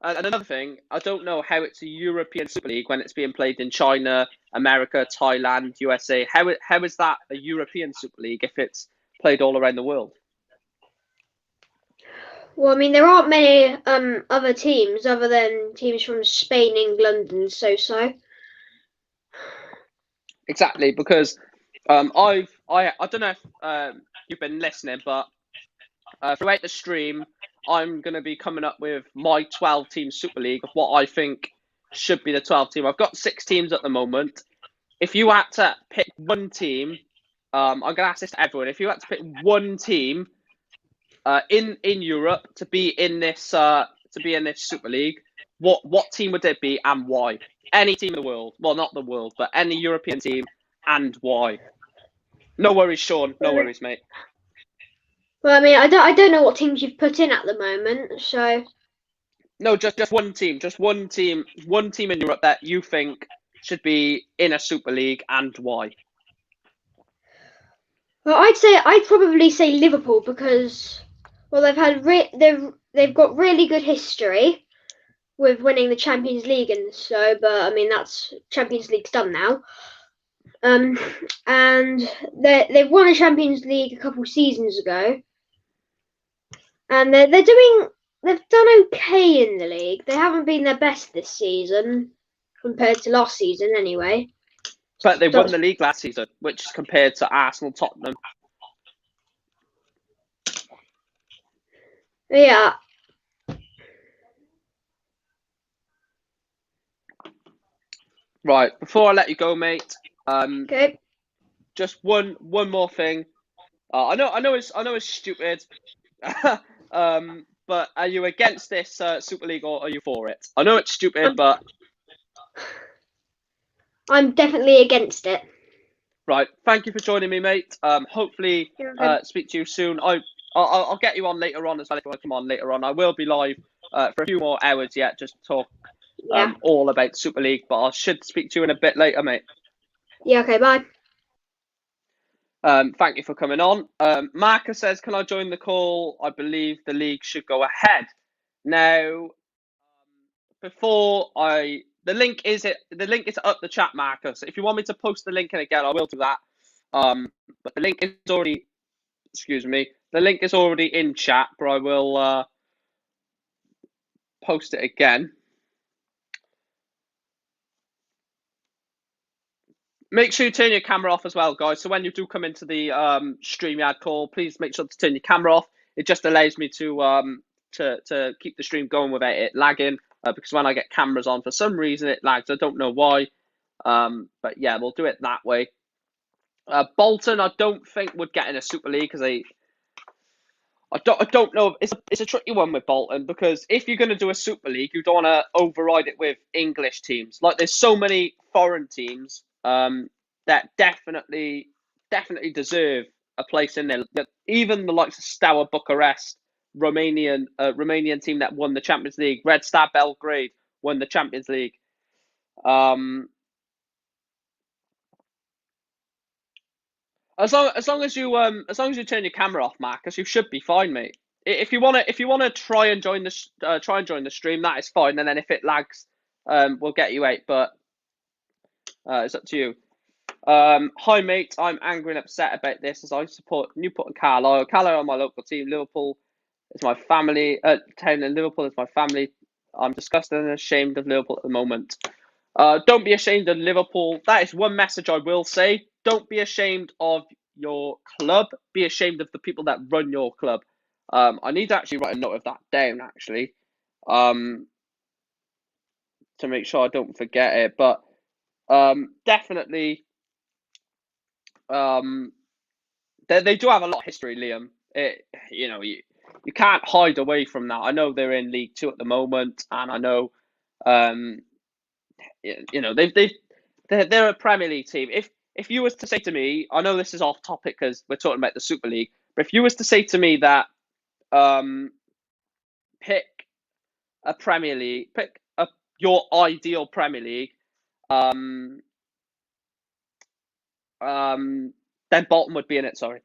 another thing, I don't know how it's a European Super League when it's being played in China, America, Thailand, USA. How is that a European Super League if it's played all around the world? Well, I mean, there aren't many other teams other than teams from Spain, England, and so. Exactly, because I don't know if you've been listening, but throughout the stream, I'm going to be coming up with my 12-team Super League of what I think should be the 12 team. I've got 6 teams at the moment. If you had to pick one team, I'm going to ask this to everyone. If you had to pick one team in Europe to be in this Super League, what team would it be and why? Any team in the world. Well, not the world, but any European team and why. No worries, Sean. No worries, mate. Well, I mean, I don't know what teams you've put in at the moment, so. No, just one team. Just one team in Europe that you think should be in a Super League and why. Well, I'd probably say Liverpool because, well, they've got really good history with winning the Champions League and so, but I mean that's Champions League's done now. And they've won a Champions League a couple seasons ago, and they've done okay in the league. They haven't been their best this season compared to last season, anyway. But they won the league last season, which compared to Arsenal, Tottenham. Yeah. Right, before I let you go, mate. Okay. Just one more thing. I know it's stupid. But are you against this Super League or are you for it? I know it's stupid, but I'm definitely against it. Right. Thank you for joining me, mate. Hopefully, speak to you soon. I'll get you on later on as well if you want to come on later on. I will be live for a few more hours yet, just to talk all about Super League. But I should speak to you in a bit later, mate. Yeah. Okay. Bye. Thank you for coming on. Marcus says, "Can I join the call? I believe the league should go ahead." Now, the link is up the chat, Marcus. If you want me to post the link in again, I will do that. But the link is already, the link is already in chat, but I will post it again. make sure you turn your camera off as well, guys. So when you do come into the StreamYard call, please make sure to turn your camera off. It just allows me to keep the stream going without it lagging. Because when I get cameras on, for some reason it lags. I don't know why. But yeah, we'll do it that way. Bolton, I don't think would get in a Super League because I don't know. It's a tricky one with Bolton because if you're going to do a Super League, you don't want to override it with English teams. Like there's so many foreign teams that definitely deserve a place in there. Even the likes of Steaua Bucharest, Romanian team that won the Champions League, Red Star Belgrade won the Champions League. As long as you turn your camera off, Marcus, you should be fine, mate. If you wanna try and join the stream, that is fine. And then if it lags, we'll get you out. But it's up to you. Hi, mate. I'm angry and upset about this as I support Newport and Carlisle. Carlisle are my local team. Liverpool is my family. Town and Liverpool is my family. I'm disgusted and ashamed of Liverpool at the moment. Don't be ashamed of Liverpool. That is one message I will say. Don't be ashamed of your club. Be ashamed of the people that run your club. I need to actually write a note of that down, actually, to make sure I don't forget it. But definitely, they do have a lot of history, Liam. You can't hide away from that. I know they're in League Two at the moment, and I know, they're a Premier League team. If you was to say to me, I know this is off topic because we're talking about the Super League, but if you was to say to me that pick a Premier League, your ideal Premier League, then Bolton would be in it. Sorry,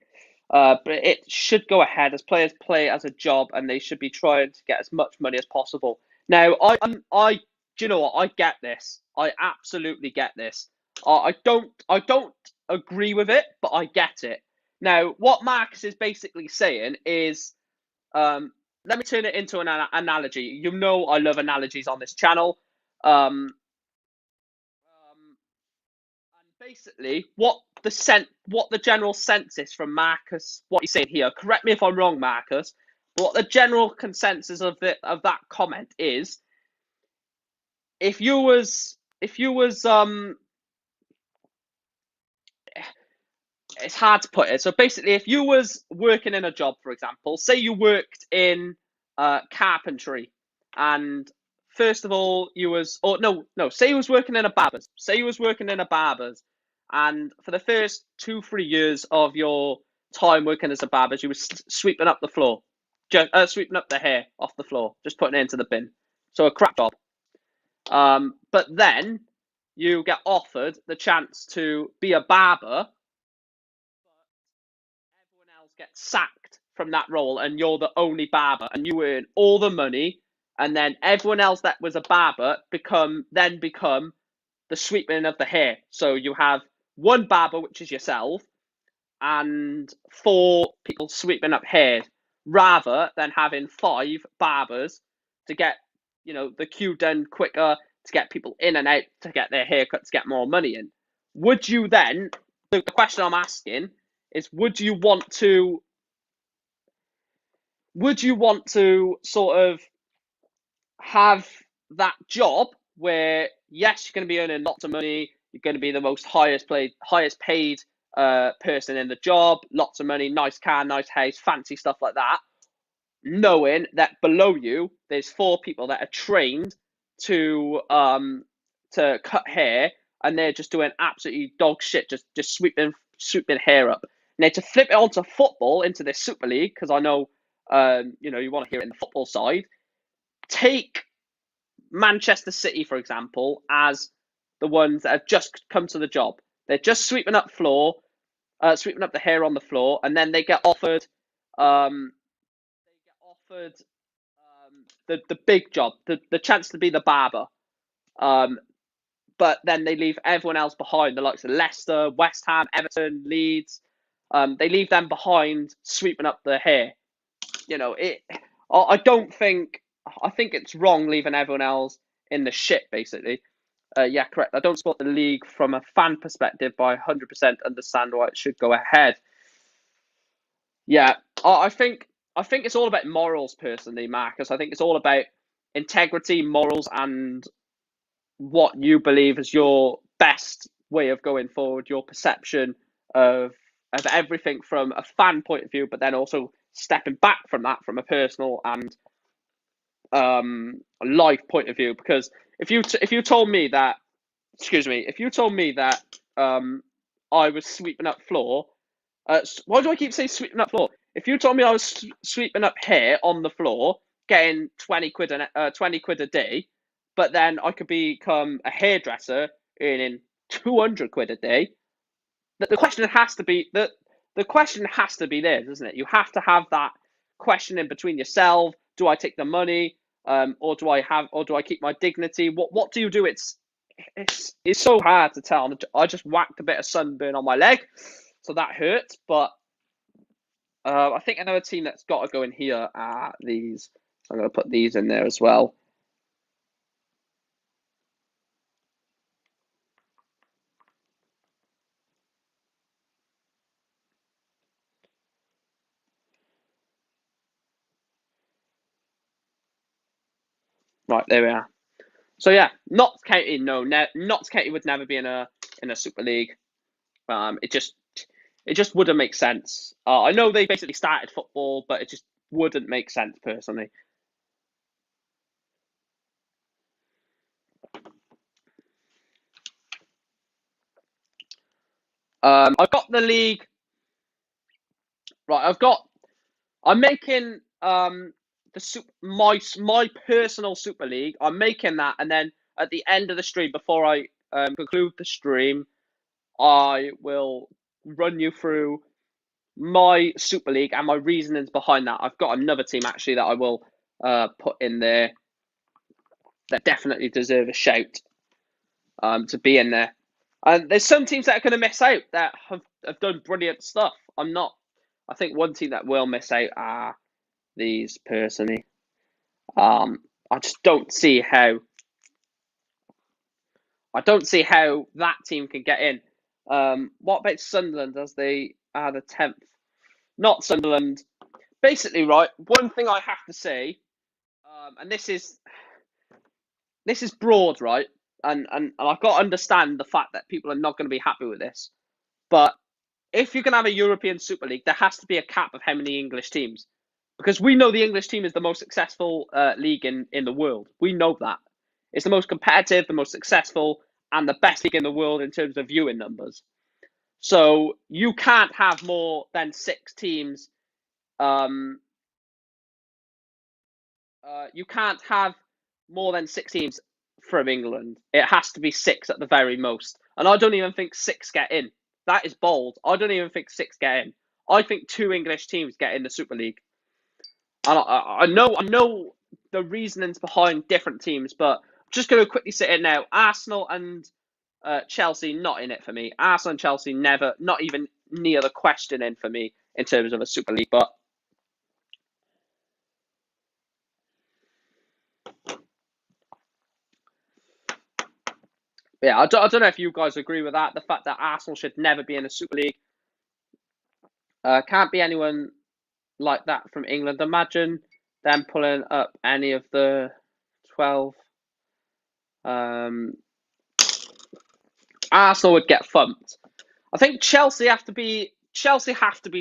but it should go ahead as players play as a job, and they should be trying to get as much money as possible. Now, do you know what? I get this. I absolutely get this. I don't agree with it, but I get it. Now, what Marcus is basically saying is, let me turn it into an analogy. You know, I love analogies on this channel. And basically, what the general sense is from Marcus, what he's saying here. Correct me if I'm wrong, Marcus. But what the general consensus of that comment is, if you was it's hard to put it. So basically, if you was working in a job, for example, say you worked in carpentry, and first of all, say you was working in a barber's. Say you was working in a barber's, and for the first 2-3 years of your time working as a barber's, you was sweeping up the floor, sweeping up the hair off the floor, just putting it into the bin. So a crap job. But then you get offered the chance to be a barber. Everyone else gets sacked from that role, and you're the only barber, and you earn all the money, and then everyone else that was a barber become the sweeping of the hair. So you have one barber, which is yourself, and 4 people sweeping up hair, rather than having 5 barbers to get the queue done quicker, to get people in and out, to get their haircut, to get more money in. Would you then? The question I'm asking is, would you want to sort of have that job where, yes, you're going to be earning lots of money, you're going to be the most highest paid person in the job, lots of money, nice car, nice house, fancy stuff like that, knowing that below you there's 4 people that are trained to cut hair, and they're just doing absolutely dog shit, just sweeping hair up. Now, to flip it onto football, into this Super League, because I know you want to hear it in the football side. Take Manchester City, for example, as the ones that have just come to the job. They're just sweeping up the hair on the floor, and then they get offered the big job, the chance to be the barber. But then they leave everyone else behind, the likes of Leicester, West Ham, Everton, Leeds. They leave them behind, sweeping up the hair. I think it's wrong leaving everyone else in the shit, basically. Yeah, correct. I don't support the league from a fan perspective, but I 100% understand why it should go ahead. Yeah, I think it's all about morals, personally, Marcus. I think it's all about integrity, morals, and what you believe is your best way of going forward, your perception of everything from a fan point of view, but then also stepping back from that from a personal and life point of view. Because if you told me that, if you told me that I was sweeping up floor, why do I keep saying sweeping up floor? If you told me I was sweeping up here on the floor, getting 20 quid a day, but then I could become a hairdresser earning 200 quid a day, the question has to be the question has to be there, doesn't it? You have to have that question in between yourself. Do I take the money, or do I keep my dignity? What do you do? It's so hard to tell. I just whacked a bit of sunburn on my leg, so that hurt. But I think another team that's got to go in here are these. I'm going to put these in there as well. Right, there we are. So yeah, Notts County, Notts County would never be in a Super League. It just wouldn't make sense. I know they basically started football, but it just wouldn't make sense personally. I've got the league. Right, I'm making my personal Super League. I'm making that, and then at the end of the stream, before I conclude the stream, I will run you through my Super League and my reasonings behind that. I've got another team actually that I will put in there that definitely deserve a shout to be in there. And there's some teams that are going to miss out that have done brilliant stuff. I think one team that will miss out are these personally. I just don't see how. I don't see how that team can get in. What about Sunderland as they are the 10th? Not Sunderland. Basically, right, one thing I have to say, and this is broad, right? And I've got to understand the fact that people are not going to be happy with this. But if you're going to have a European Super League, there has to be a cap of how many English teams. Because we know the English team is the most successful league in the world. We know that. It's the most competitive, the most successful, and the best league in the world in terms of viewing numbers. So you can't have more than 6 teams. You can't have more than 6 teams from England. It has to be 6 at the very most. And I don't even think 6 get in. That is bold. I don't even think 6 get in. I think 2 English teams get in the Super League. And I know the reasonings behind different teams, but I'm just going to quickly sit in now. Arsenal and Chelsea, not in it for me. Arsenal and Chelsea, never, not even near the question in for me in terms of a Super League. But yeah, I don't know if you guys agree with that. The fact that Arsenal should never be in a Super League. Can't be anyone like that from England. Imagine them pulling up any of the 12. Arsenal would get thumped. I think Chelsea have to be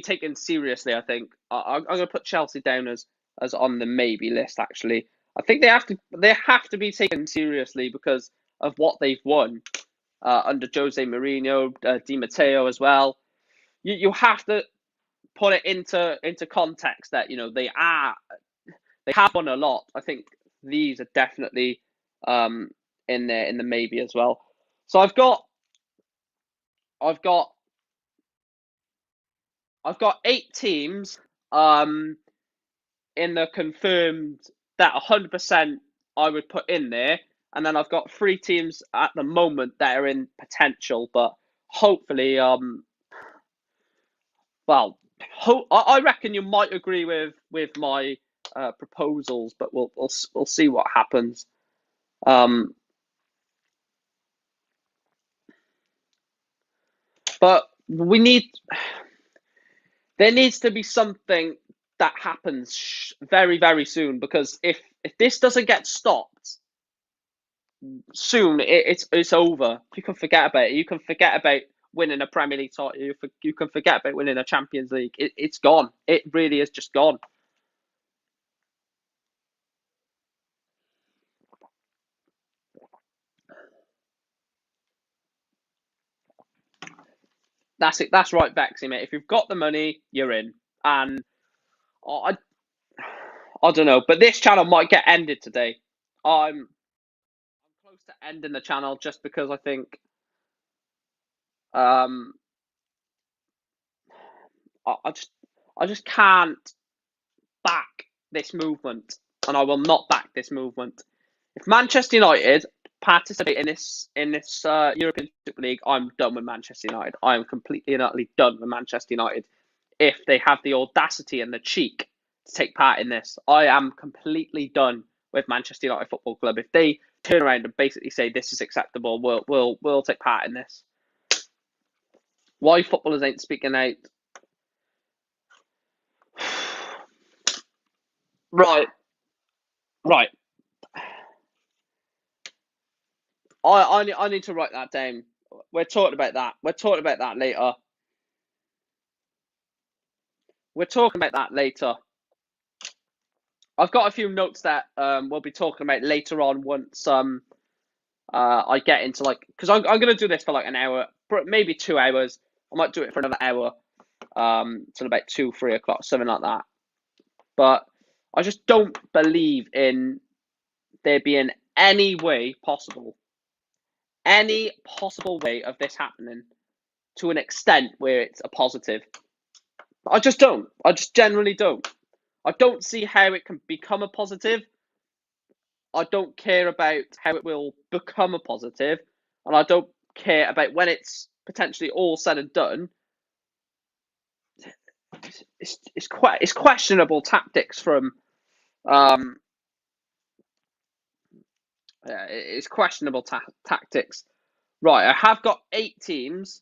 taken seriously. I think I'm going to put Chelsea down as on the maybe list. Actually, I think they have to be taken seriously because of what they've won under Jose Mourinho, Di Matteo as well. You have to put it into context that they have won a lot. I think these are definitely in there in the maybe as well. So I've got 8 teams in the confirmed that 100% I would put in there, and then I've got 3 teams at the moment that are in potential, but hopefully I reckon you might agree with my proposals, but we'll see what happens. But there needs to be something that happens very, very soon, because if this doesn't get stopped soon, it's over. You can forget about it. You can forget about winning a Premier League title. You can forget about winning a Champions League. It's gone. It really is just gone. That's it. That's right, Vexy, mate. If you've got the money, you're in. And I don't know, but this channel might get ended today. I'm close to ending the channel just because I think I just can't back this movement, and I will not back this movement. If Manchester United participate in this European Super League, I'm done with Manchester United. I am completely and utterly done with Manchester United. If they have the audacity and the cheek to take part in this, I am completely done with Manchester United Football Club. If they turn around and basically say this is acceptable, we'll take part in this. Why footballers ain't speaking out? Right. I need to write that down. We're talking about that. We're talking about that later. I've got a few notes that we'll be talking about later on once I get into, like, because I'm gonna do this for like an hour, maybe 2 hours. I might do it for another hour, till about 2-3 o'clock, something like that. But I just don't believe in there being any possible way of this happening to an extent where it's a positive. I just don't. I just generally don't. I don't see how it can become a positive. I don't care about how it will become a positive, and I don't care about when it's potentially all said and done. It's questionable tactics from it's questionable tactics. Right, I have got 8 teams.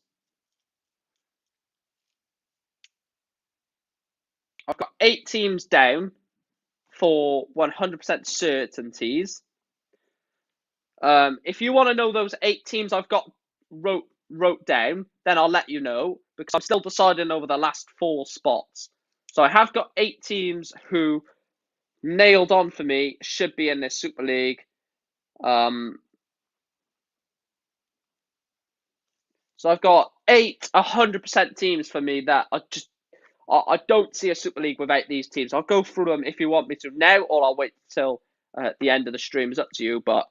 I've got 8 teams down for 100% certainties. If you want to know those 8 teams I've got wrote down, then I'll let you know, because I'm still deciding over the last 4 spots. So I have got 8 teams who nailed on for me should be in this Super League. So I've got 8 100% teams for me that I don't see a Super League without these teams. I'll go through them if you want me to now, or I'll wait till the end of the stream. It's up to you. But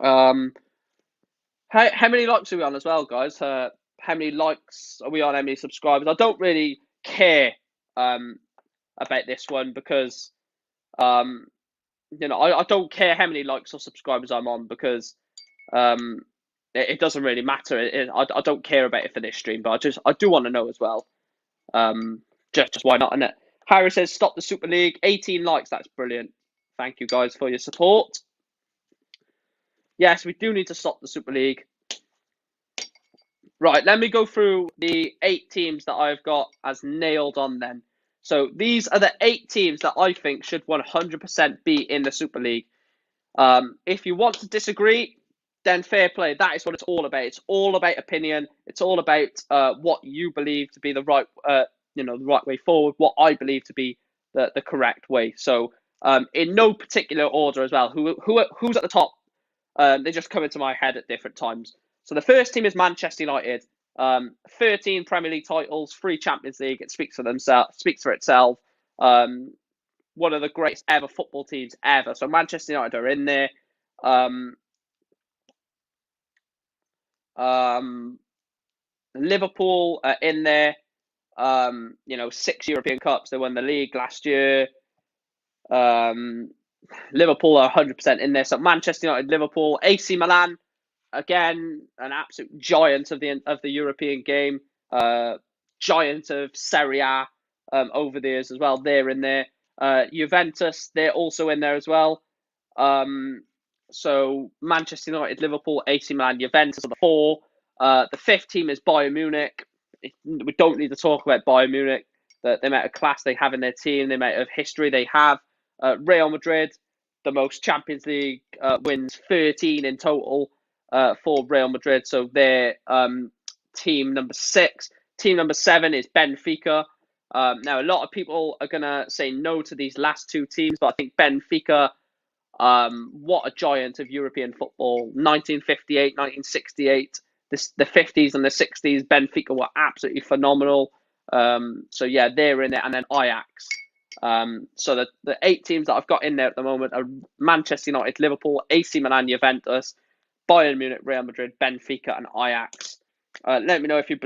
how many likes are we on as well, guys? How many likes are we on? How many subscribers? I don't really care about this one, because I don't care how many likes or subscribers I'm on, because it doesn't really matter. I don't care about it for this stream, but I do want to know as well. Just why not, innit? Harry says, stop the Super League. 18 likes. That's brilliant. Thank you guys for your support. Yes, we do need to stop the Super League. Right, let me go through the 8 teams that I've got as nailed on then. So these are the 8 teams that I think should 100% be in the Super League. If you want to disagree, then fair play. That is what it's all about. It's all about opinion. It's all about what you believe to be the right, the right way forward. What I believe to be the correct way. So, in no particular order as well. Who's at the top? They just come into my head at different times. So the first team is Manchester United. 13 Premier League titles, 3 Champions League. It speaks for itself. One of the greatest ever football teams ever. So Manchester United are in there. Liverpool are in there. 6 European Cups. They won the league last year. Liverpool are 100% in there. So Manchester United, Liverpool, AC Milan, again, an absolute giant of the European game. Giant of Serie A over the years as well. They're in there. Juventus, they're also in there as well. So Manchester United, Liverpool, AC Milan, Juventus are the 4. The fifth team is Bayern Munich. We don't need to talk about Bayern Munich, the amount of class they have in their team, the amount of history they have. Real Madrid, the most Champions League wins, 13 in total for Real Madrid. So they're team number 6. Team number 7 is Benfica. Now, a lot of people are going to say no to these last 2 teams, but I think Benfica, what a giant of European football. 1958, 1968, the 50s and the 60s, Benfica were absolutely phenomenal. So, yeah, they're in it. And then Ajax. So the 8 teams that I've got in there at the moment are Manchester United, Liverpool, AC Milan, Juventus, Bayern Munich, Real Madrid, Benfica, and Ajax. Let me know if you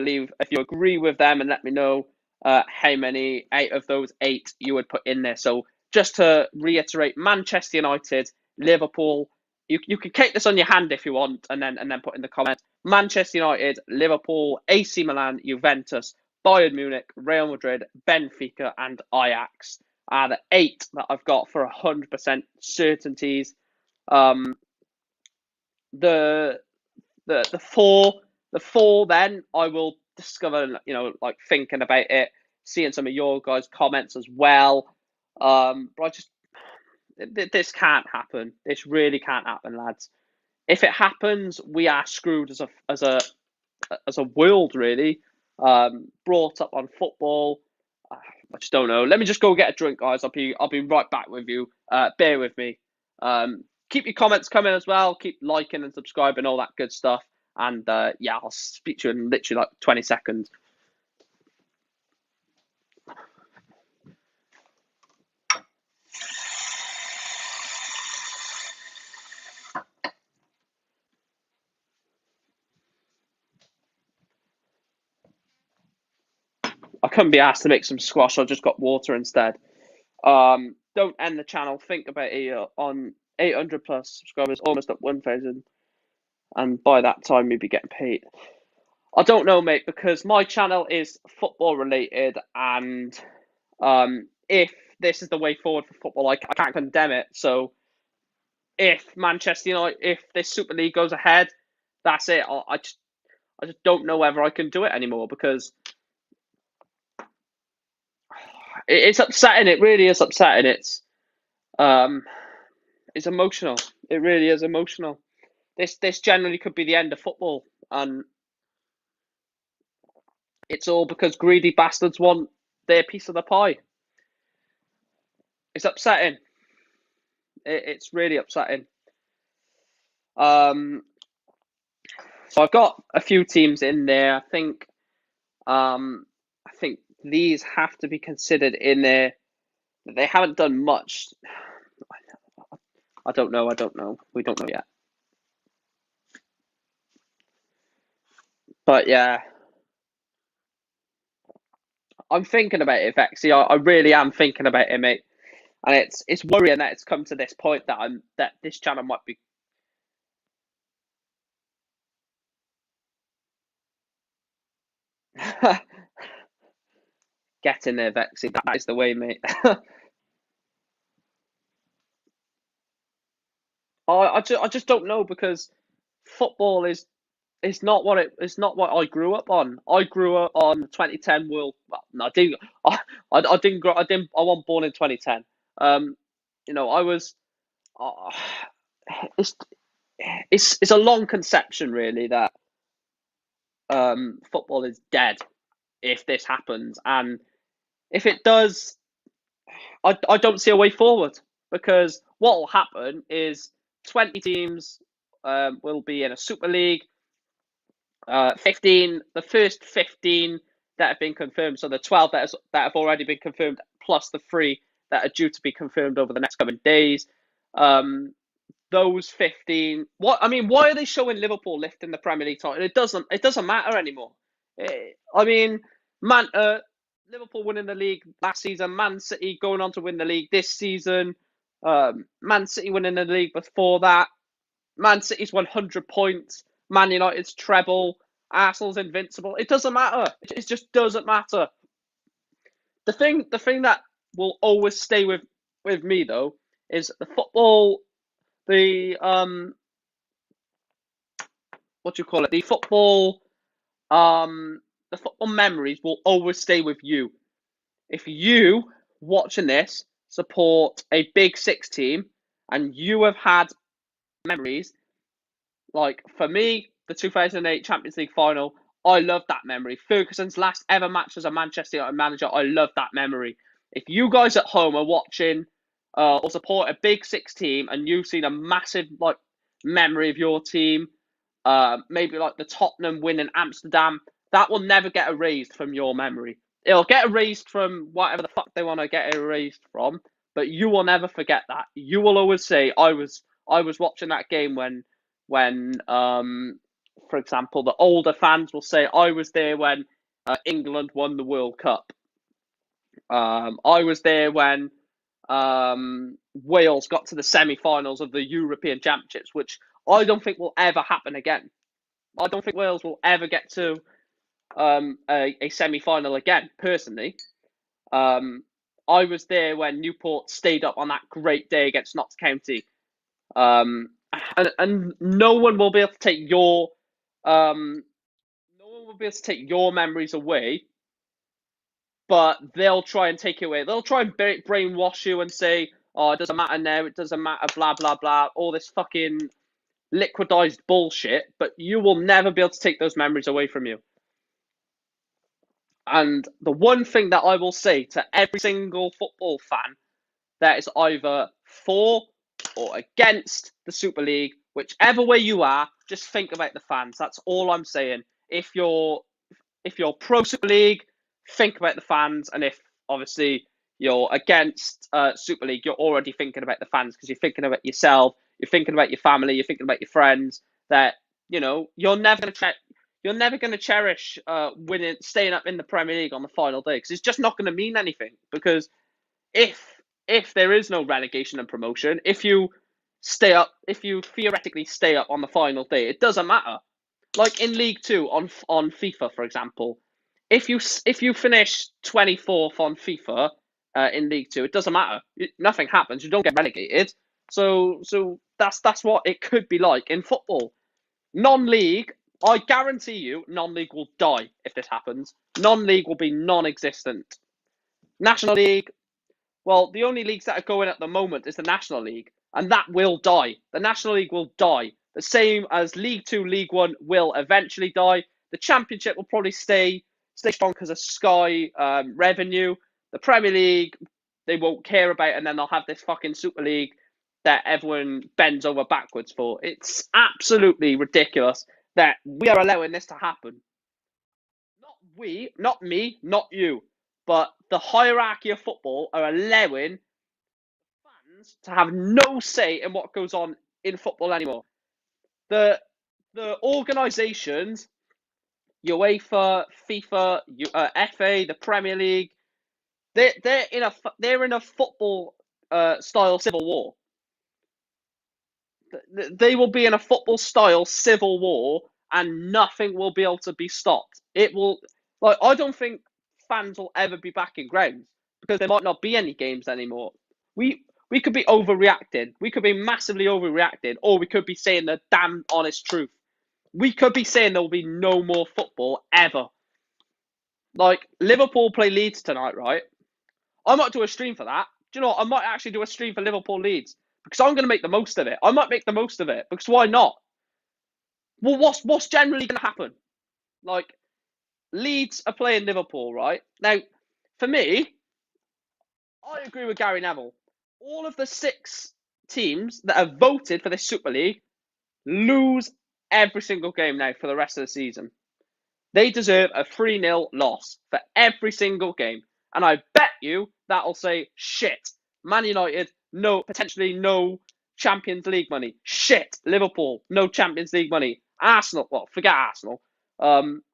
agree with them, and let me know how many out of those 8 you would put in there. So just to reiterate, Manchester United, Liverpool. You can keep this on your hand if you want, and then put in the comments. Manchester United, Liverpool, AC Milan, Juventus, Bayern Munich, Real Madrid, Benfica, and Ajax are the 8 that I've got for 100% certainties. The 4 then I will discover, like thinking about it, seeing some of your guys' comments as well. But this can't happen. This really can't happen, lads. If it happens, we are screwed as a world, really. Brought up on football. I just don't know. Let me just go get a drink, guys. I'll be right back with you. Bear with me. Keep your comments coming as well. Keep liking and subscribing, all that good stuff. And yeah, I'll speak to you in literally like 20 seconds. I couldn't be asked to make some squash. I just got water instead. Don't end the channel. Think about it. On 800 plus subscribers, almost at 1,000. And by that time, we'll be getting paid. I don't know, mate, because my channel is football related, and if this is the way forward for football, I can't condemn it. So if Manchester United, if this Super League goes ahead, that's it. I just don't know whether I can do it anymore, because it's upsetting. It really is upsetting. It's emotional. It really is emotional. This generally could be the end of football, and it's all because greedy bastards want their piece of the pie. It's upsetting. It's really upsetting. So I've got a few teams in there. I think these have to be considered in there. They haven't done much. I don't know. We don't know yet. But yeah, I'm thinking about it, Vexy. I really am thinking about it, mate. And it's worrying that it's come to this point that this channel might be. Get in there, Vexy. That is the way, mate. I just don't know, because football is not what I grew up on. I grew up on the 2010 World. Well, no, I didn't. I didn't grow. I wasn't born in 2010. I was. It's a long conception, really, that football is dead if this happens, and if it does, I don't see a way forward, because what will happen is 20 teams will be in a Super League. 15, the first 15 that have been confirmed, so the 12 that have already been confirmed, plus the 3 that are due to be confirmed over the next coming days. Those 15. Why are they showing Liverpool lifting the Premier League title? It doesn't matter anymore. Liverpool winning the league last season, Man City going on to win the league this season, Man City winning the league before that, Man City's 100 points, Man United's treble, Arsenal's invincible. It doesn't matter. It just doesn't matter. The thing that will always stay with me, though, is the football. The what do you call it? The football the football memories will always stay with you. If you watching this support a Big Six team and you have had memories, like for me, the 2008 Champions League final, I love that memory. Ferguson's last ever match as a Manchester United manager, I love that memory. If you guys at home are watching or support a Big Six team and you've seen a massive like memory of your team, maybe like the Tottenham win in Amsterdam, that will never get erased from your memory. It'll get erased from whatever the fuck they want to get erased from, but you will never forget that. You will always say, I was watching that game when for example, the older fans will say, I was there when England won the World Cup. I was there when Wales got to the semi-finals of the European Championships, which I don't think will ever happen again. I don't think Wales will ever get to a semi-final again, personally. I was there when Newport stayed up on that great day against Notts County. And no one will be able to take your memories away, but they'll try and take it away. They'll try and brainwash you and say, oh, it doesn't matter now, it doesn't matter, blah, blah, blah, all this fucking liquidized bullshit, but you will never be able to take those memories away from you. And the one thing that I will say to every single football fan that is either for or against the Super League, whichever way you are, just think about the fans. That's all I'm saying. If you're pro Super League, think about the fans, and if obviously you're against Super League, you're already thinking about the fans because you're thinking about yourself, you're thinking about your family, you're thinking about your friends. That you're never going to cherish winning, staying up in the Premier League on the final day, because it's just not going to mean anything. Because if there is no relegation and promotion, if you theoretically stay up on the final day, it doesn't matter. Like in League 2 on FIFA, for example, if you finish 24th on FIFA in League 2, it doesn't matter. Nothing happens. You don't get relegated. So that's what it could be like in football. Non-league, I guarantee you, non-league will die if this happens. Non-league will be non-existent. National League, well, the only leagues that are going at the moment is the National League, and that will die. The National League will die. The same as League 2, League 1 will eventually die. The Championship will probably stay strong because of Sky revenue. The Premier League, they won't care about, and then they'll have this fucking Super League that everyone bends over backwards for. It's absolutely ridiculous that we are allowing this to happen. Not we, not me, not you, but the hierarchy of football are allowing fans to have no say in what goes on in football anymore. The organisations, UEFA, FIFA, FA, the Premier League, they're in a football style civil war. They will be in a football style civil war, and nothing will be able to be stopped. It will, like, I don't think fans will ever be back in grounds because there might not be any games anymore. We could be overreacting. We could be massively overreacting, or we could be saying the damn honest truth. We could be saying there will be no more football ever. Like, Liverpool play Leeds tonight, right? I might do a stream for that. Do you know what? I might actually do a stream for Liverpool Leeds because I'm going to make the most of it. I might make the most of it because why not? Well, what's generally going to happen? Like, Leeds are playing Liverpool, right? Now, for me, I agree with Gary Neville. All of the 6 teams that have voted for this Super League lose every single game now for the rest of the season. They deserve a 3-0 loss for every single game. And I bet you that'll say, shit, Man United, potentially no Champions League money. Shit, Liverpool, no Champions League money. Arsenal, well, forget Arsenal.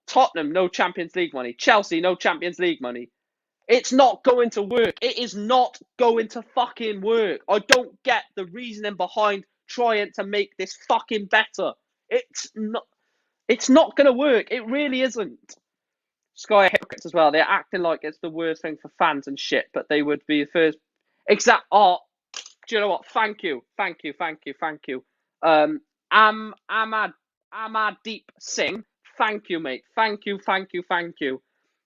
Tottenham, no Champions League money. Chelsea, no Champions League money. It's not going to work. It is not going to fucking work. I don't get the reasoning behind trying to make this fucking better. It's not going to work. It really isn't. Sky are hypocrites as well. They're acting like it's the worst thing for fans and shit, but they would be the first. Do you know what? Thank you. Amaddeep Singh, thank you, mate. Thank you.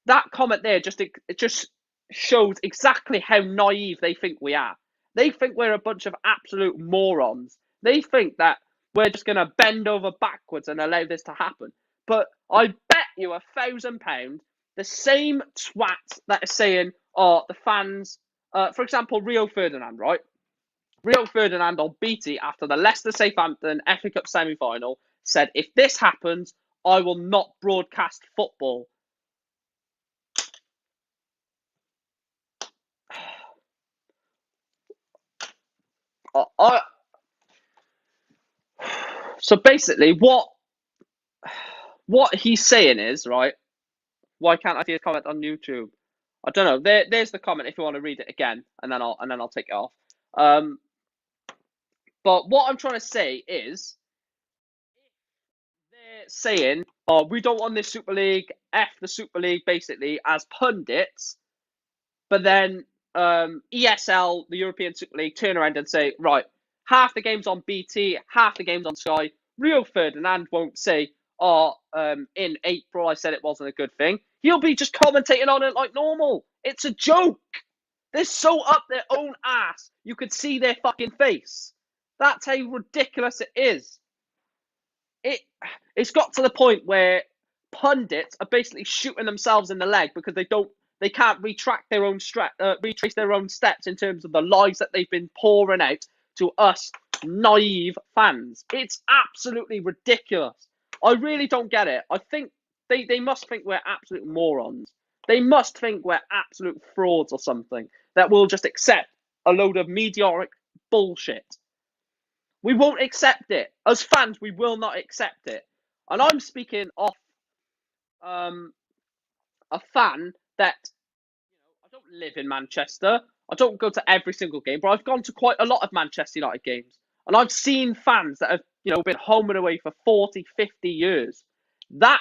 That comment there it just shows exactly how naive they think we are. They think we're a bunch of absolute morons. They think that we're just going to bend over backwards and allow this to happen. But I bet you £1,000 the same twat that is saying, oh, the fans, for example, Rio Ferdinand, right? Rio Ferdinand on BT after the Leicester Southampton FA Cup semi-final said, if this happens, I will not broadcast football. So basically, what he's saying is, right, why can't I see his comment on YouTube? I don't know. There's the comment if you want to read it again, and then I'll take it off. But what I'm trying to say is, they're saying, oh, we don't want this Super League, F the Super League, basically, as pundits. But then ESL, the European Super League, turn around and say, right, half the game's on BT, half the game's on Sky. Rio Ferdinand won't say, oh, in April I said it wasn't a good thing. He'll be just commentating on it like normal. It's a joke. They're so up their own ass, you could see their fucking face. That's how ridiculous it is. It's got to the point where pundits are basically shooting themselves in the leg because they can't retrace their own steps in terms of the lies that they've been pouring out to us naive fans. It's absolutely ridiculous. I really don't get it. I think they must think we're absolute morons. They must think we're absolute frauds or something that will just accept a load of meteoric bullshit. We won't accept it. As fans, we will not accept it. And I'm speaking off a fan that, I don't live in Manchester. I don't go to every single game, but I've gone to quite a lot of Manchester United games. And I've seen fans that have, been home and away for 40, 50 years. That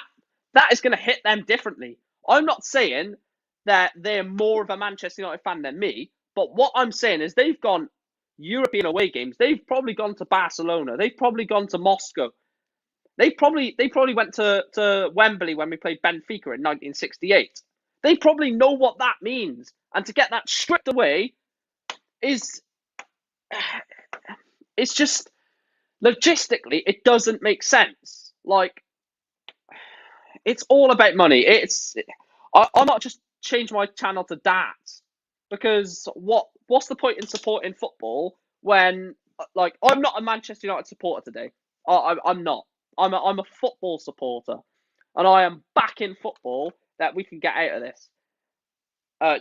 is going to hit them differently. I'm not saying that they're more of a Manchester United fan than me, but what I'm saying is they've gone European away games. They've probably gone to Barcelona. They've probably gone to Moscow. They probably went to Wembley when we played Benfica in 1968. They probably know what that means. And to get that stripped away it's just, logistically, it doesn't make sense. Like, it's all about money. I might just change my channel to darts, because what's the point in supporting football when, like, I'm not a Manchester United supporter today. I'm not. I'm a football supporter, and I am backing football that we can get out of this. I'll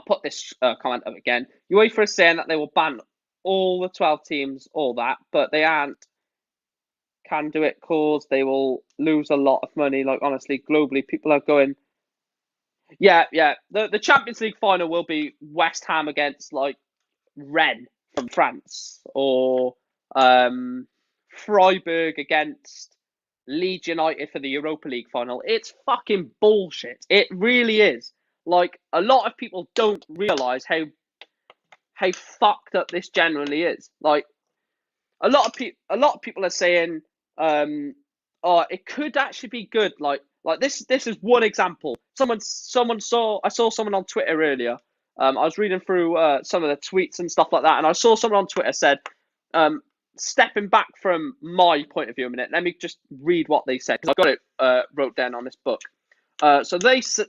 put this comment up again. UEFA is saying that they will ban all the 12 teams, all that, but they can do it cause they will lose a lot of money. Like, honestly, globally, people are going, yeah. The Champions League final will be West Ham against, like, Rennes from France, or Freiburg against Leeds United for the Europa League final. It's fucking bullshit. It really is. Like, a lot of people don't realise how fucked up this generally is. Like, a lot of people are saying, oh, it could actually be good. Like this is one example. I saw someone on Twitter earlier. I was reading through some of the tweets and stuff like that, and I saw someone on Twitter said, stepping back from my point of view a minute, let me just read what they said, because I've got it wrote down on this book. So this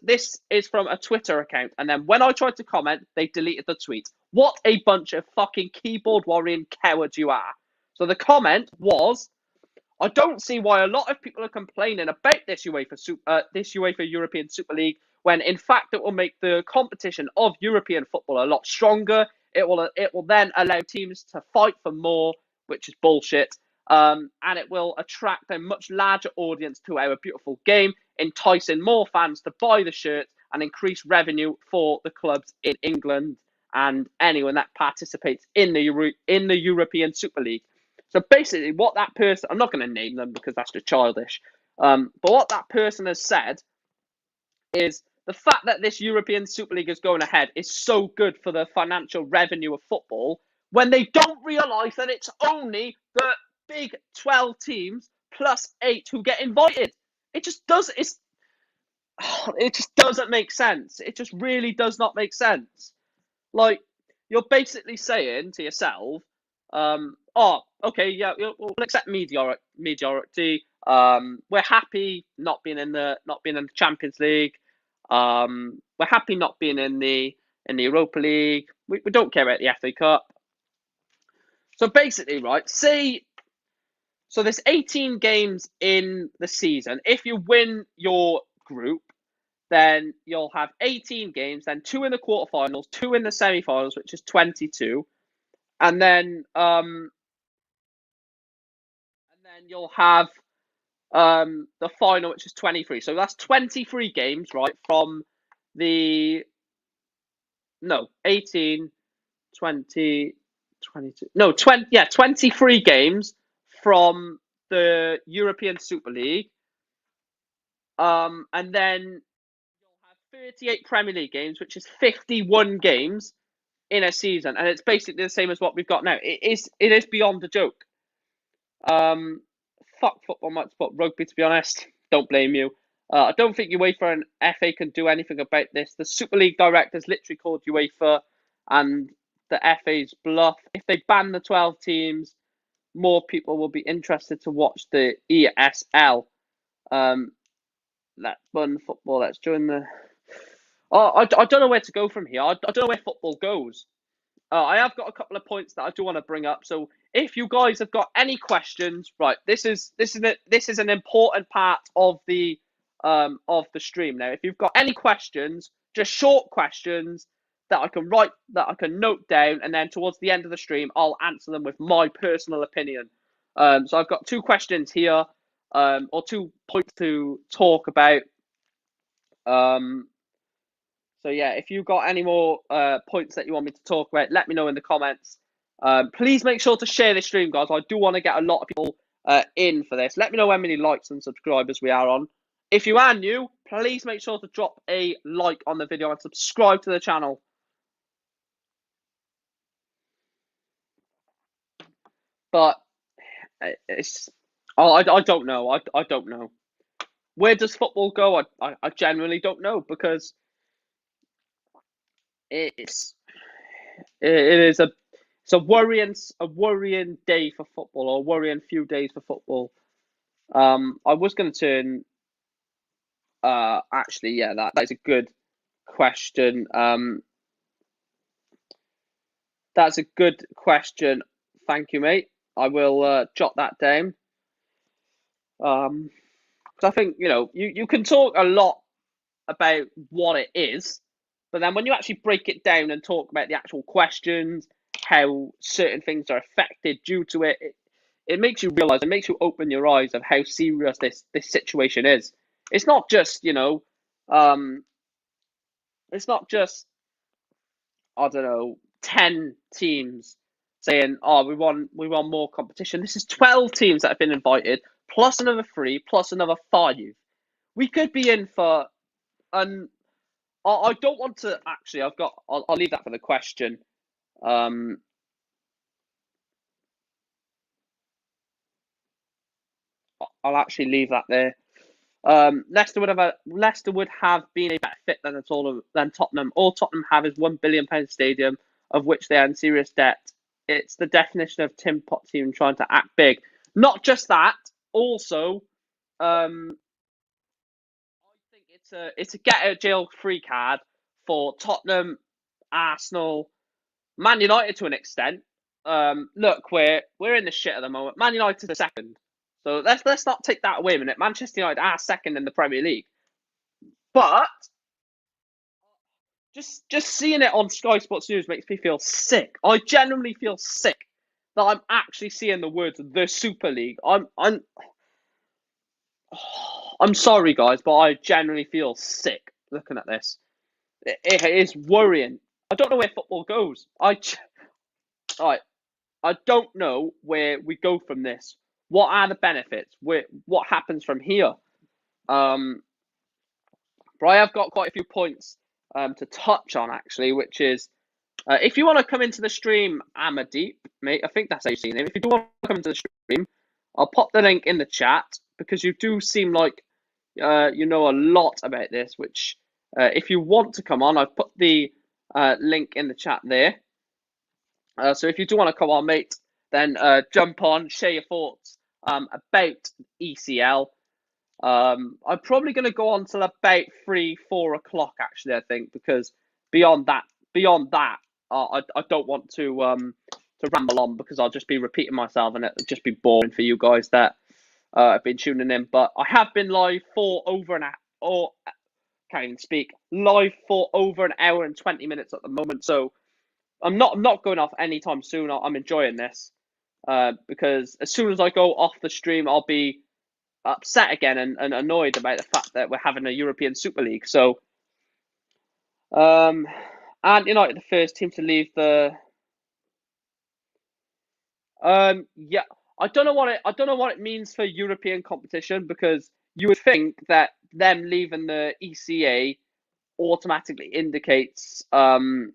is from a Twitter account, and then when I tried to comment, they deleted the tweet. What a bunch of fucking keyboard warrior cowards you are. So the comment was, I don't see why a lot of people are complaining about this UEFA European Super League, when in fact it will make the competition of European football a lot stronger. It will then allow teams to fight for more, which is bullshit. And it will attract a much larger audience to our beautiful game, enticing more fans to buy the shirts and increase revenue for the clubs in England and anyone that participates in the European Super League. So basically, what that person, I'm not going to name them because that's just childish, but what that person has said is the fact that this European Super League is going ahead is so good for the financial revenue of football, when they don't realise that it's only the big 12 teams plus 8 who get invited. it just does. It just doesn't make sense. It just really does not make sense. Like, you're basically saying to yourself, oh, okay, yeah, we'll accept mediocrity. We're happy not being in the Champions League. We're happy not being in the Europa League. We don't care about the FA Cup. So basically, right, so there's 18 games in the season. If you win your group, then you'll have 18 games, then 2 in the quarterfinals, 2 in the semi-finals, which is 22, and then you'll have the final, which is 23. So that's 23 games, right? From the 18, 20, 22. No, 20. Yeah, 23 games from the European Super League, and then 38 Premier League games, which is 51 games in a season, and it's basically the same as what we've got now. It is beyond a joke. Fuck football, much but rugby, to be honest. Don't blame you. I don't think UEFA and FA can do anything about this. The Super League directors literally called UEFA and the FA's bluff. If they ban the 12 teams, more people will be interested to watch the ESL. Let's run football. Let's join the. I don't know where to go from here. I don't know where football goes. I have got a couple of points that I do want to bring up. So if you guys have got any questions, right, this is an important part of the stream now. If you've got any questions, just short questions that I can write, that I can note down, and then towards the end of the stream, I'll answer them with my personal opinion. So I've got 2 questions here, or 2 points to talk about. So yeah, if you've got any more points that you want me to talk about, let me know in the comments. Please make sure to share this stream, guys. I do want to get a lot of people in for this. Let me know how many likes and subscribers we are on. If you are new, please make sure to drop a like on the video and subscribe to the channel. But it's I don't know. I don't know. Where does football go? I genuinely don't know, because it is a worrying day for football, or a worrying few days for football. I was going to turn. Actually, yeah, that's a good question. That's a good question. Thank you, mate. I will jot that down. Because I think, you can talk a lot about what it is, but then when you actually break it down and talk about the actual questions, how certain things are affected due to it, it makes you realize, it makes you open your eyes of how serious this situation is. It's not just, it's not just, I don't know, 10 teams saying, oh, we want more competition. This is 12 teams that have been invited, plus another 3, plus another 5. We could be in for an. I don't want to actually. I'll leave that for the question. I'll actually leave that there. Leicester would have been a better fit than Tottenham. All Tottenham have is £1 billion stadium, of which they are in serious debt. It's the definition of Tim Pot team trying to act big. Not just that. Also, I think it's a get out of jail free card for Tottenham, Arsenal, Man United to an extent. Look, we're in the shit at the moment. Man United are second, so let's not take that away a minute. Manchester United are second in the Premier League, but just seeing it on Sky Sports News makes me feel sick. I genuinely feel sick that I'm actually seeing the words the Super League. I'm sorry, guys, but I genuinely feel sick looking at this. It is worrying. I don't know where football goes. I don't know where we go from this. What are the benefits? What happens from here? But I have got quite a few points to touch on, actually, which is, if you want to come into the stream, Amadeep, mate, I think that's how you see him. If you do want to come into the stream, I'll pop the link in the chat, because you do seem like you know a lot about this, which if you want to come on, I've put the link in the chat there. So if you do want to come on, mate, then jump on, share your thoughts about ECL. I'm probably going to go on till about 3-4 o'clock, actually, I think, because beyond that, I don't want to ramble on, because I'll just be repeating myself and it'll just be boring for you guys that have been tuning in. But I have been live for over an hour, or can't even speak, live for over an hour and 20 minutes at the moment. So I'm not going off anytime soon. I'm enjoying this because as soon as I go off the stream, I'll be upset again and annoyed about the fact that we're having a European Super League. So, and United, the first team to leave the. Yeah, I don't know what it means for European competition, because you would think that them leaving the ECA automatically indicates that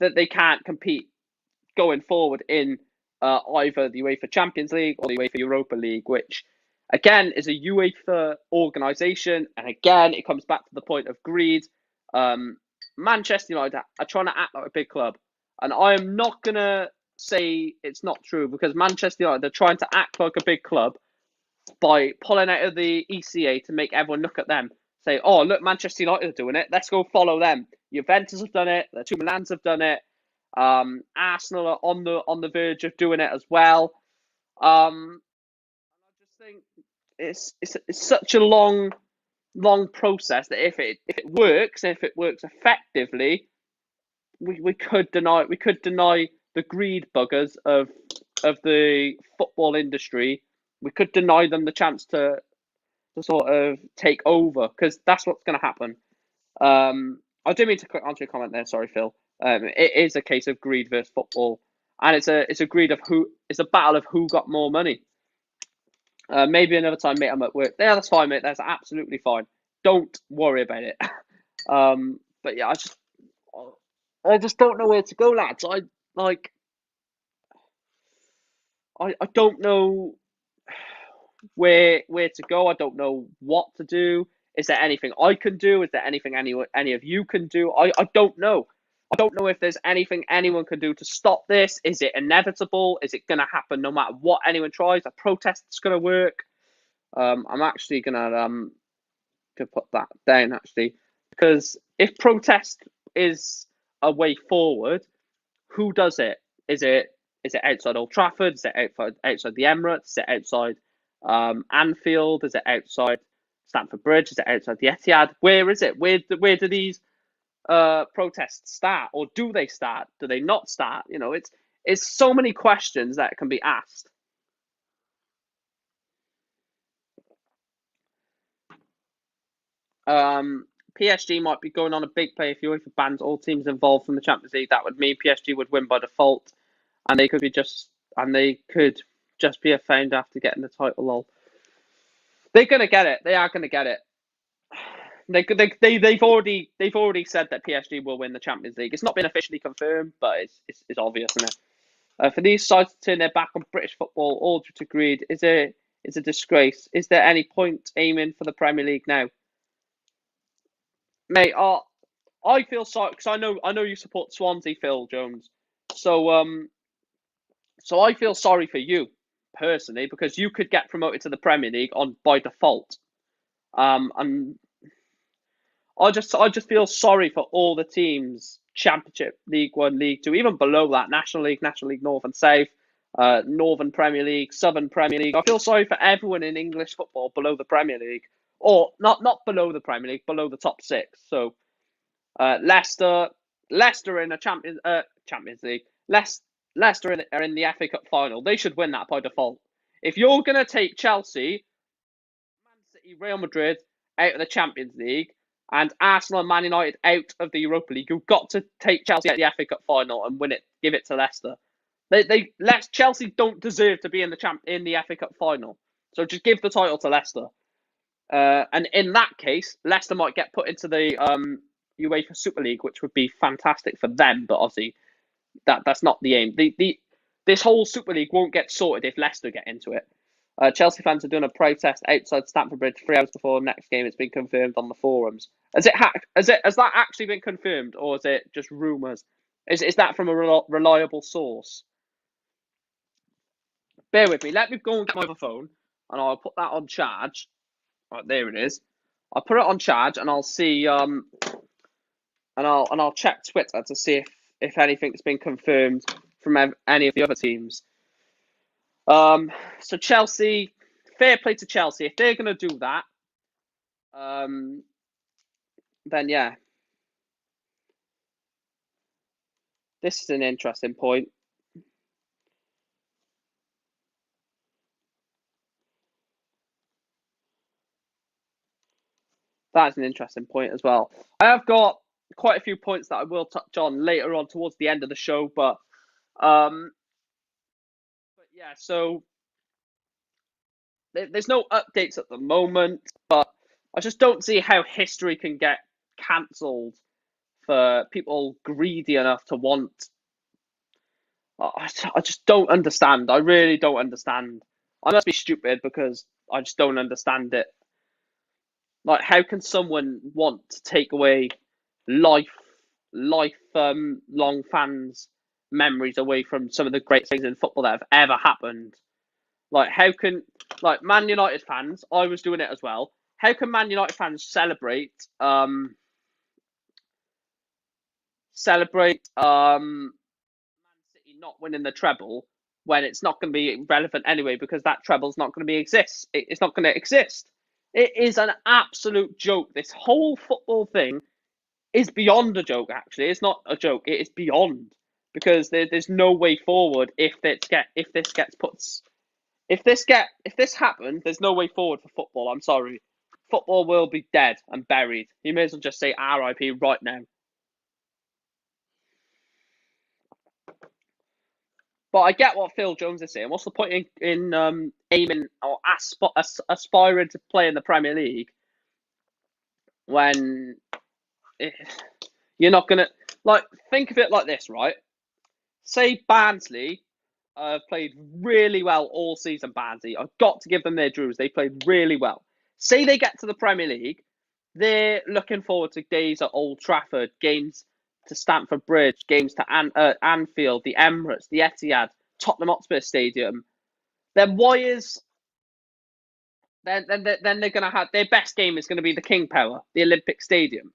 they can't compete going forward in either the UEFA Champions League or the UEFA Europa League, which again is a UEFA organisation, and again it comes back to the point of greed. Manchester United are trying to act like a big club, and I am not gonna say it's not true, because Manchester United are trying to act like a big club by pulling out of the ECA to make everyone look at them, say, "Oh, look, Manchester United are doing it. Let's go follow them." Juventus have done it. The two Milans have done it. Arsenal are on the verge of doing it as well. I just think it's such a long process that if it works effectively, we could deny the greed buggers of the football industry. We could deny them the chance to sort of take over, because that's what's going to happen. I didn't mean to quick answer your comment there. Sorry, Phil. It is a case of greed versus football, and it's a greed of it's a battle of who got more money. Maybe another time, mate. I'm at work. Yeah, that's fine, mate. That's absolutely fine. Don't worry about it. But yeah, I just don't know where to go, lads. I don't know where to go. I don't know what to do. Is there anything I can do? Is there anything any of you can do? I don't know. I don't know if there's anything anyone can do to stop this. Is it inevitable? Is it going to happen no matter what anyone tries? A protest's going to work. I'm actually going to put that down, actually, because if protest is a way forward, who does it? Is it outside Old Trafford? Is it outside the Emirates? Is it outside Anfield? Is it outside Stamford Bridge? Is it outside the Etihad? Where is it? Where do these protests start, or do they start? Do they not start? You know, it's so many questions that can be asked. PSG might be going on a big play if UEFA bans all teams involved from the Champions League. That would mean PSG would win by default, and they could just be a found after getting the title. Lol. They're gonna get it. They are gonna get it. They've already said that PSG will win the Champions League. It's not been officially confirmed, but it's obvious, isn't it? For these sides to turn their back on British football, all due to greed, is a disgrace. Is there any point aiming for the Premier League now, mate? I feel sorry, because I know you support Swansea, Phil Jones. So I feel sorry for you personally, because you could get promoted to the Premier League by default. And I just feel sorry for all the teams, Championship, League One, League Two, even below that, National League North and South, Northern Premier League, Southern Premier League. I feel sorry for everyone in English football below the Premier League, or not below the Premier League, below the top six. So Leicester in a Champions League. Leicester are in the FA Cup final. They should win that by default. If you're gonna take Chelsea, Man City, Real Madrid out of the Champions League, and Arsenal and Man United out of the Europa League, you've got to take Chelsea out of the FA Cup final and win it. Give it to Leicester. Chelsea don't deserve to be in the FA Cup final. So just give the title to Leicester. And in that case, Leicester might get put into the UEFA Super League, which would be fantastic for them. But obviously, that's not the aim. This whole Super League won't get sorted if Leicester get into it. Chelsea fans are doing a protest outside Stamford Bridge 3 hours before the next game. It's been confirmed on the forums. Has that actually been confirmed, or is it just rumours? Is that from a reliable source? Bear with me. Let me go and get my phone, and I'll put that on charge. Right, there it is. I'll put it on charge, and I'll see. And I'll check Twitter to see if anything's been confirmed from any of the other teams. So Chelsea, fair play to Chelsea. If they're going to do that, then yeah. This is an interesting point. That's an interesting point as well. I have got quite a few points that I will touch on later on towards the end of the show, but yeah, so there's no updates at the moment, but I just don't see how history can get cancelled for people greedy enough to want. I just don't understand. I really don't understand. I must be stupid because I just don't understand it. Like, how can someone want to take away long fans' memories away from some of the great things in football that have ever happened? Like, how can, like, Man United fans, I was doing it as well. How can Man United fans celebrate Man City not winning the treble when it's not going to be relevant anyway, because that treble's not going to exist. It's not going to exist. It is an absolute joke. This whole football thing is beyond a joke. Actually, it's not a joke. It is beyond, because there's no way forward if this happens. There's no way forward for football. I'm sorry, football will be dead and buried. You may as well just say RIP right now. But I get what Phil Jones is saying. What's the point in aiming or aspiring to play in the Premier League when you're not going to... Like, think of it like this, right? Say Barnsley played really well all season, Barnsley. I've got to give them their dues. They played really well. Say they get to the Premier League, they're looking forward to days at Old Trafford, games to Stamford Bridge, games to Anfield, the Emirates, the Etihad, Tottenham Hotspur Stadium. Then why is... Then they're going to have... Their best game is going to be the King Power, the Olympic Stadium.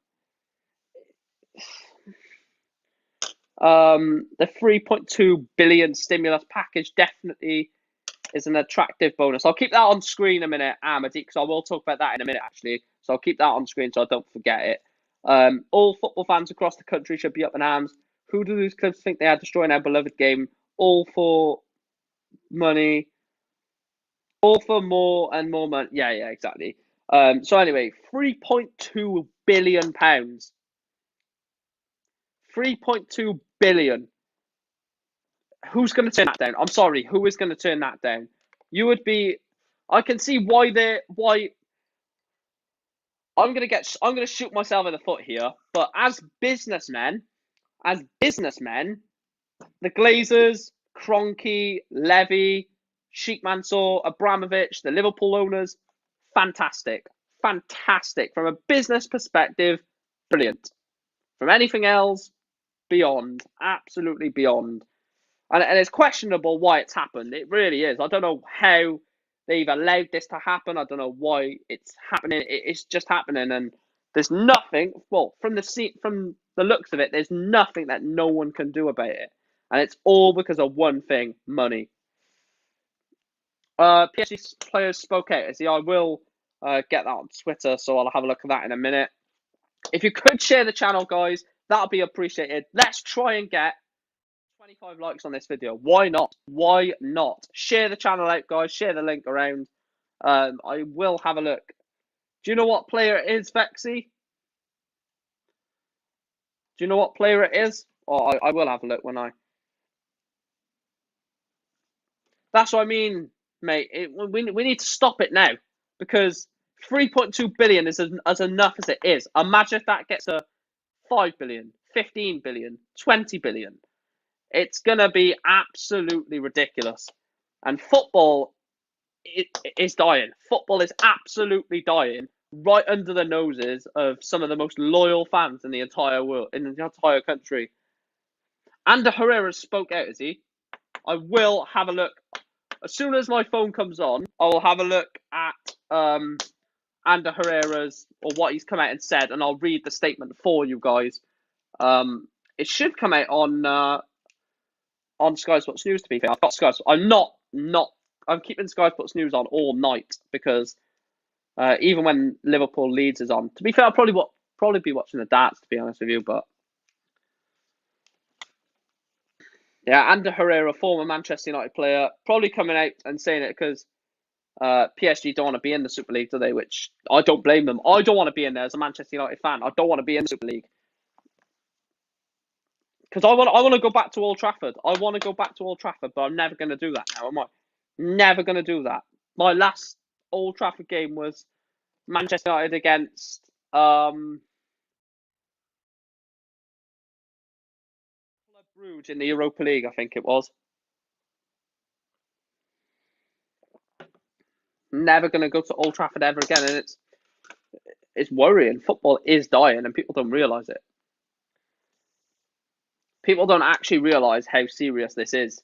The 3.2 billion stimulus package definitely is an attractive bonus. I'll keep that on screen a minute, Ahmadi, because I will talk about that in a minute, actually. So I'll keep that on screen so I don't forget it. All football fans across the country should be up in arms. Who do these clubs think they are destroying our beloved game? All for money. All for more and more money. Yeah, exactly. So anyway, £3.2 billion. 3.2 billion. Who's going to turn that down? I'm sorry, who is going to turn that down? You would be... I can see why I'm going to shoot myself in the foot here, but as businessmen, the Glazers, Kroenke, Levy, Sheikh Mansour, Abramovich, the Liverpool owners, fantastic. From a business perspective, brilliant. From anything else, beyond. Absolutely beyond. And it's questionable why it's happened. It really is. I don't know how they've allowed this to happen. I don't know why it's happening. It's just happening, and there's nothing. Well, from the looks of it, there's nothing that no one can do about it, and it's all because of one thing: money. PSG players spoke out. See, I will get that on Twitter, so I'll have a look at that in a minute. If you could share the channel, guys, that'll be appreciated. Let's try and get 25 likes on this video. Why not? Why not? Share the channel out, guys. Share the link around. I will have a look. Do you know what player it is, Vexy? Do you know what player it is? Oh, I will have a look when I... That's what I mean, mate. We need to stop it now, because 3.2 billion is as enough as it is. Imagine if that gets to 5 billion, 15 billion, 20 billion. It's going to be absolutely ridiculous. And football is dying. Football is absolutely dying right under the noses of some of the most loyal fans in the entire world, in the entire country. Ander Herrera spoke out, is he? I will have a look. As soon as my phone comes on, I will have a look at Ander Herrera's, or what he's come out and said, and I'll read the statement for you guys. It should come out on Sky Sports News, to be fair. I've got Sky. I'm keeping Sky Sports News on all night because even when Liverpool leads is on. To be fair, I'll probably be watching the darts, to be honest with you. But yeah, Ander Herrera, former Manchester United player, probably coming out and saying it because PSG don't want to be in the Super League, do they? Which I don't blame them. I don't want to be in there as a Manchester United fan. I don't want to be in the Super League. Because I want to go back to Old Trafford. I want to go back to Old Trafford, but I'm never going to do that now, am I? Never going to do that. My last Old Trafford game was Manchester United against Club Brugge in the Europa League, I think it was. Never going to go to Old Trafford ever again, and it's worrying. Football is dying, and people don't realise it. People don't actually realise how serious this is.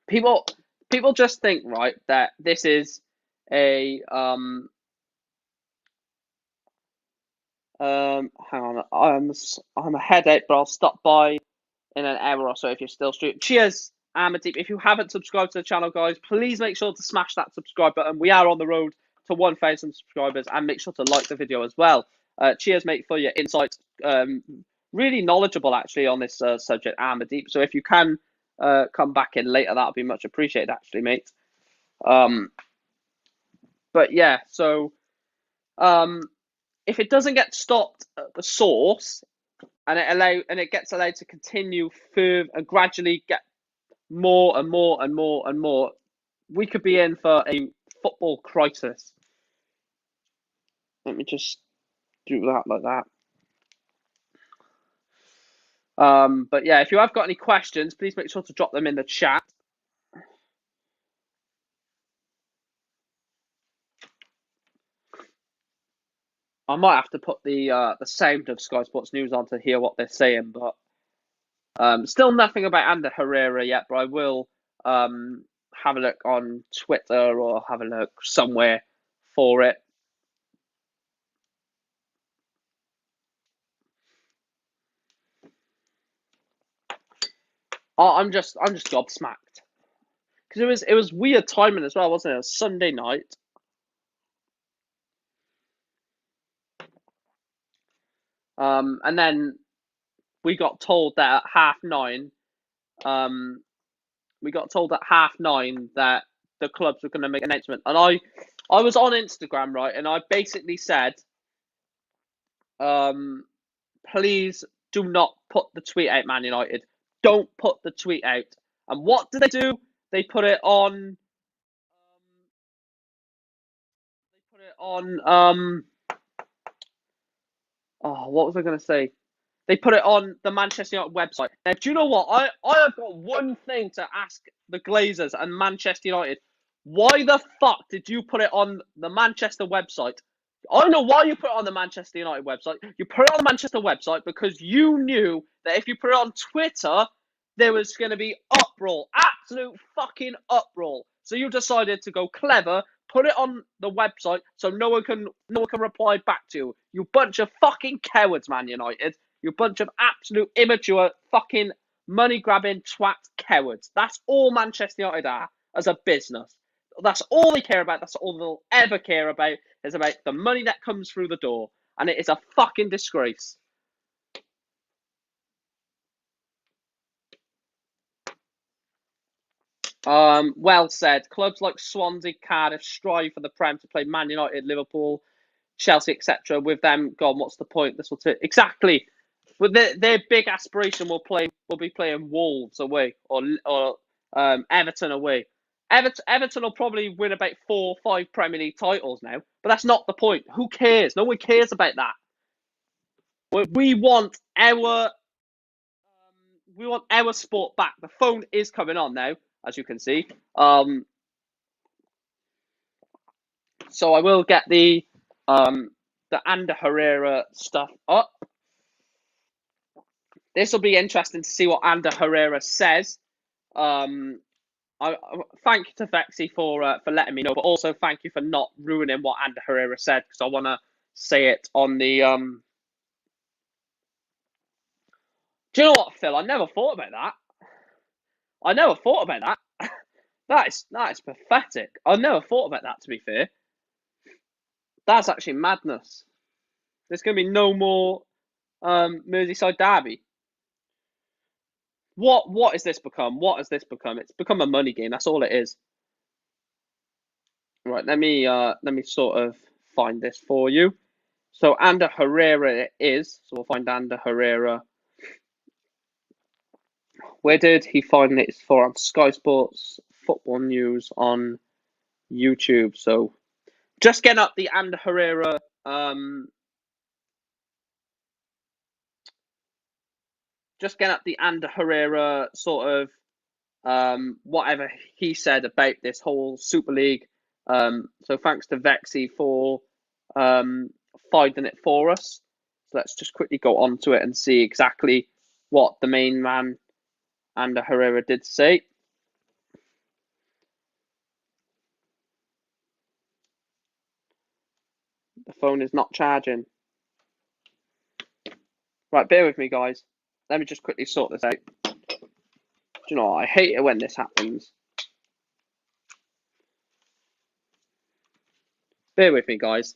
People just think, right, that this is a hang on, I'm a headache, but I'll stop by in an hour or so if you're still streaming. Cheers, Amadeep. If you haven't subscribed to the channel, guys, please make sure to smash that subscribe button. We are on the road to 1,000 subscribers, and make sure to like the video as well. Cheers, mate, for your insights. Really knowledgeable, actually, on this subject, Amadeep. So if you can come back in later, that'll be much appreciated, actually, mate. But yeah, so if it doesn't get stopped at the source, and it gets allowed to continue further and gradually get more and more and more and more, we could be in for a football crisis. Let me just do that like that. But yeah, if you have got any questions, please make sure to drop them in the chat. I might have to put the sound of Sky Sports News on to hear what they're saying, but still nothing about Ander Herrera yet. But I will have a look on Twitter or have a look somewhere for it. I'm just gobsmacked because it was weird timing as well, wasn't it? It was Sunday night. And then we got told that at 9:30, that the clubs were going to make an announcement. And I was on Instagram, right, and I basically said, please do not put the tweet out, Man United. Don't put the tweet out. And what did they do? They put it on. What was I going to say? They put it on the Manchester United website. Now, do you know what? I have got one thing to ask the Glazers and Manchester United. Why the fuck did you put it on the Manchester website? I know why you put it on the Manchester United website. You put it on the Manchester website because you knew that if you put it on Twitter, there was going to be uproar. Absolute fucking uproar. So you decided to go clever, put it on the website so no one can reply back to you. You bunch of fucking cowards, Man United. You bunch of absolute immature fucking money-grabbing twat cowards. That's all Manchester United are as a business. That's all they care about. That's all they'll ever care about, is about the money that comes through the door. And it is a fucking disgrace. Well said. Clubs like Swansea, Cardiff strive for the Prem to play Man United, Liverpool, Chelsea, etc. With them gone, what's the point? This will take exactly. With their big aspiration, will be playing Wolves away or Everton away. Everton will probably win about 4 or 5 Premier League titles now, but that's not the point. Who cares? No one cares about that. We want our sport back. The phone is coming on now, as you can see. So I will get the Ander Herrera stuff up. This will be interesting to see what Ander Herrera says. I thank you to Vexy for letting me know, but also thank you for not ruining what Ander Herrera said, because I want to say it on the. Do you know what, Phil? I never thought about that. That is pathetic. I never thought about that. To be fair, that's actually madness. There's going to be no more Merseyside derby. What has this become? What has this become? It's become a money game. That's all it is. Right, let me sort of find this for you. So Ander Herrera it is. So we'll find Ander Herrera. Where did he find it? It's for on Sky Sports Football News on YouTube. So just getting up the Ander Herrera sort of whatever he said about this whole Super League. So thanks to Vexy for finding it for us. So let's just quickly go on to it and see exactly what the main man Ander Herrera did say. The phone is not charging. Right, bear with me, guys. Let me just quickly sort this out. Do you know what? I hate it when this happens. Bear with me, guys.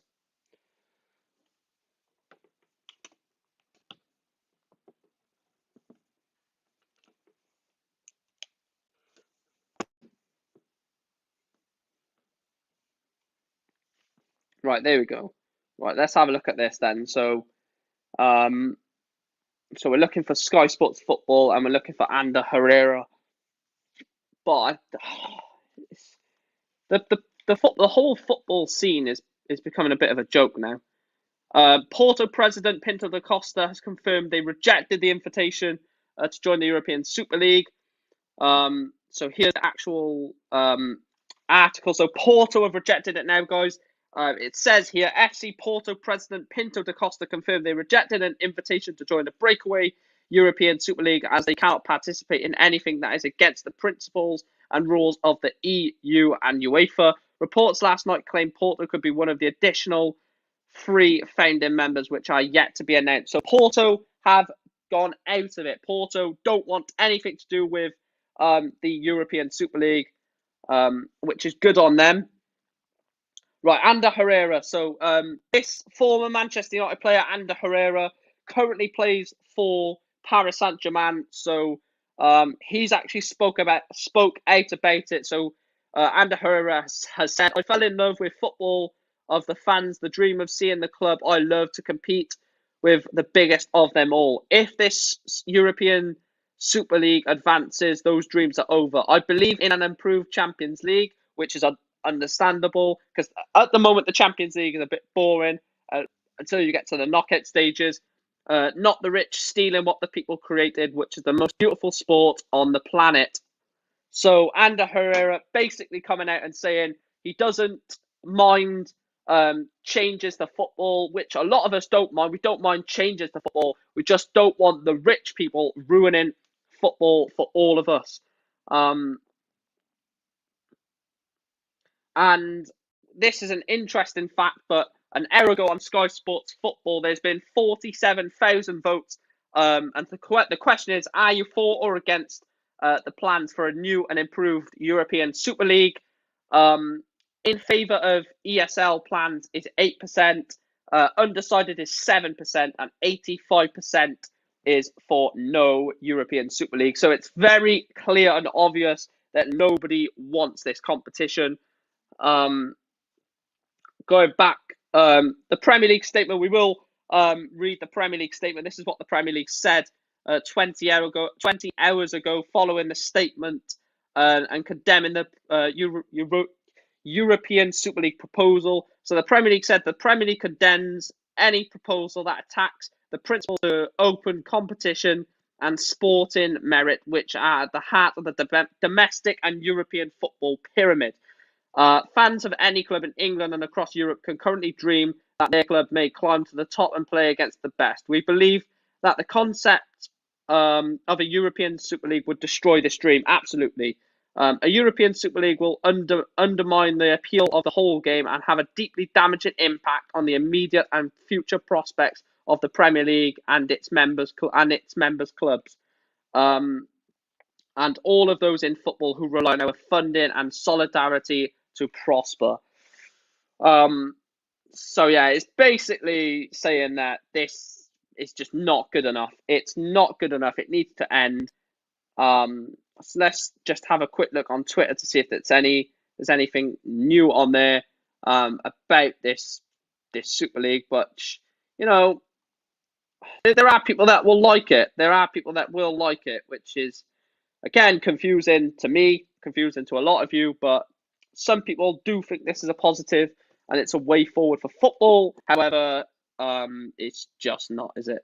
Right, there we go. Right, let's have a look at this then. So we're looking for Sky Sports Football and we're looking for Ander Herrera. But the whole football scene is becoming a bit of a joke now. Porto president Pinto da Costa has confirmed they rejected the invitation to join the European Super League. So here's the actual article. So Porto have rejected it now, guys. It says here, FC Porto president Pinto da Costa confirmed they rejected an invitation to join the breakaway European Super League as they cannot participate in anything that is against the principles and rules of the EU and UEFA. Reports last night claimed Porto could be one of the additional 3 founding members, which are yet to be announced. So Porto have gone out of it. Porto don't want anything to do with the European Super League, which is good on them. Right, Ander Herrera. So this former Manchester United player, Ander Herrera, currently plays for Paris Saint-Germain. So he's actually spoke out about it. So Ander Herrera has said, "I fell in love with football of the fans, the dream of seeing the club I love to compete with the biggest of them all. If this European Super League advances, those dreams are over. I believe in an improved Champions League, which is understandable, because at the moment the Champions League is a bit boring until you get to the knockout stages. Not the rich stealing what the people created, which is the most beautiful sport on the planet." So Ander Herrera basically coming out and saying he doesn't mind changes to football, which a lot of us don't mind. We don't mind changes to football. We just don't want the rich people ruining football for all of us. And this is an interesting fact, but an hour ago on Sky Sports Football, there's been 47,000 votes. And the question is, are you for or against the plans for a new and improved European Super League? In favour of ESL plans is 8%, undecided is 7%, and 85% is for no European Super League. So it's very clear and obvious that nobody wants this competition. Going back, the Premier League statement, we will read the Premier League statement. This is what the Premier League said 20 hours ago following the statement and condemning the European Super League proposal. So the Premier League said the Premier League condemns any proposal that attacks the principles of open competition and sporting merit, which are at the heart of the domestic and European football pyramid. Fans of any club in England and across Europe can currently dream that their club may climb to the top and play against the best. We believe that the concept of a European Super League would destroy this dream. Absolutely. A European Super League will undermine the appeal of the whole game and have a deeply damaging impact on the immediate and future prospects of the Premier League and its members clubs. And all of those in football who rely on our funding and solidarity to prosper. So yeah, it's basically saying that this is just not good enough. It's not good enough. It needs to end. So let's just have a quick look on Twitter to see if there's anything new on there about this Super League. But you know, there are people that will like it. There are people that will like it, which is again confusing to me, confusing to a lot of you. But some people do think this is a positive and it's a way forward for football. However, it's just not, is it?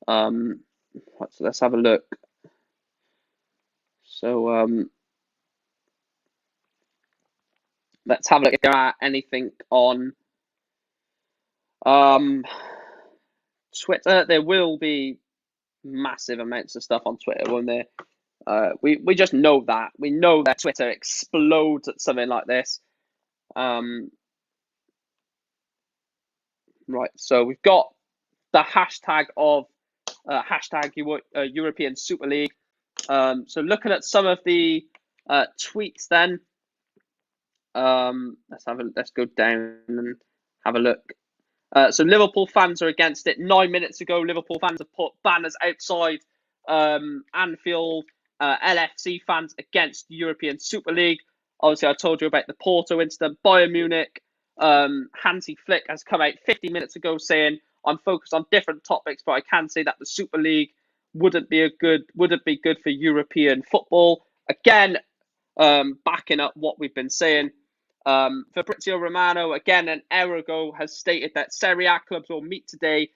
Let's have a look. So let's have a look if there are anything on Twitter. There will be massive amounts of stuff on Twitter, won't there? We just know that. We know that Twitter explodes at something like this. Right, so we've got the hashtag of European Super League. So looking at some of the tweets then, let's go down and have a look. So Liverpool fans are against it. 9 minutes ago, Liverpool fans have put banners outside Anfield. LFC fans against the European Super League. Obviously, I told you about the Porto incident. Bayern Munich, Hansi Flick has come out 50 minutes ago saying, I'm focused on different topics, but I can say that the Super League wouldn't be good for European football. Again, backing up what we've been saying. Fabrizio Romano, again, an hour ago, has stated that Serie A clubs will meet today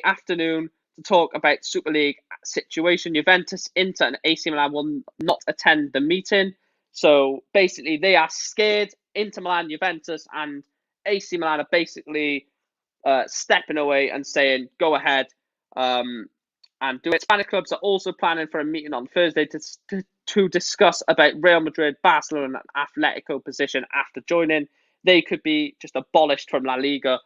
afternoon to talk about Super League situation. Juventus, Inter, and AC Milan will not attend the meeting. So basically, they are scared. Inter Milan, Juventus, and AC Milan are basically stepping away and saying, go ahead and do it. Spanish clubs are also planning for a meeting on Thursday to discuss about Real Madrid, Barcelona, and Atletico position after joining. They could be just abolished from La Liga.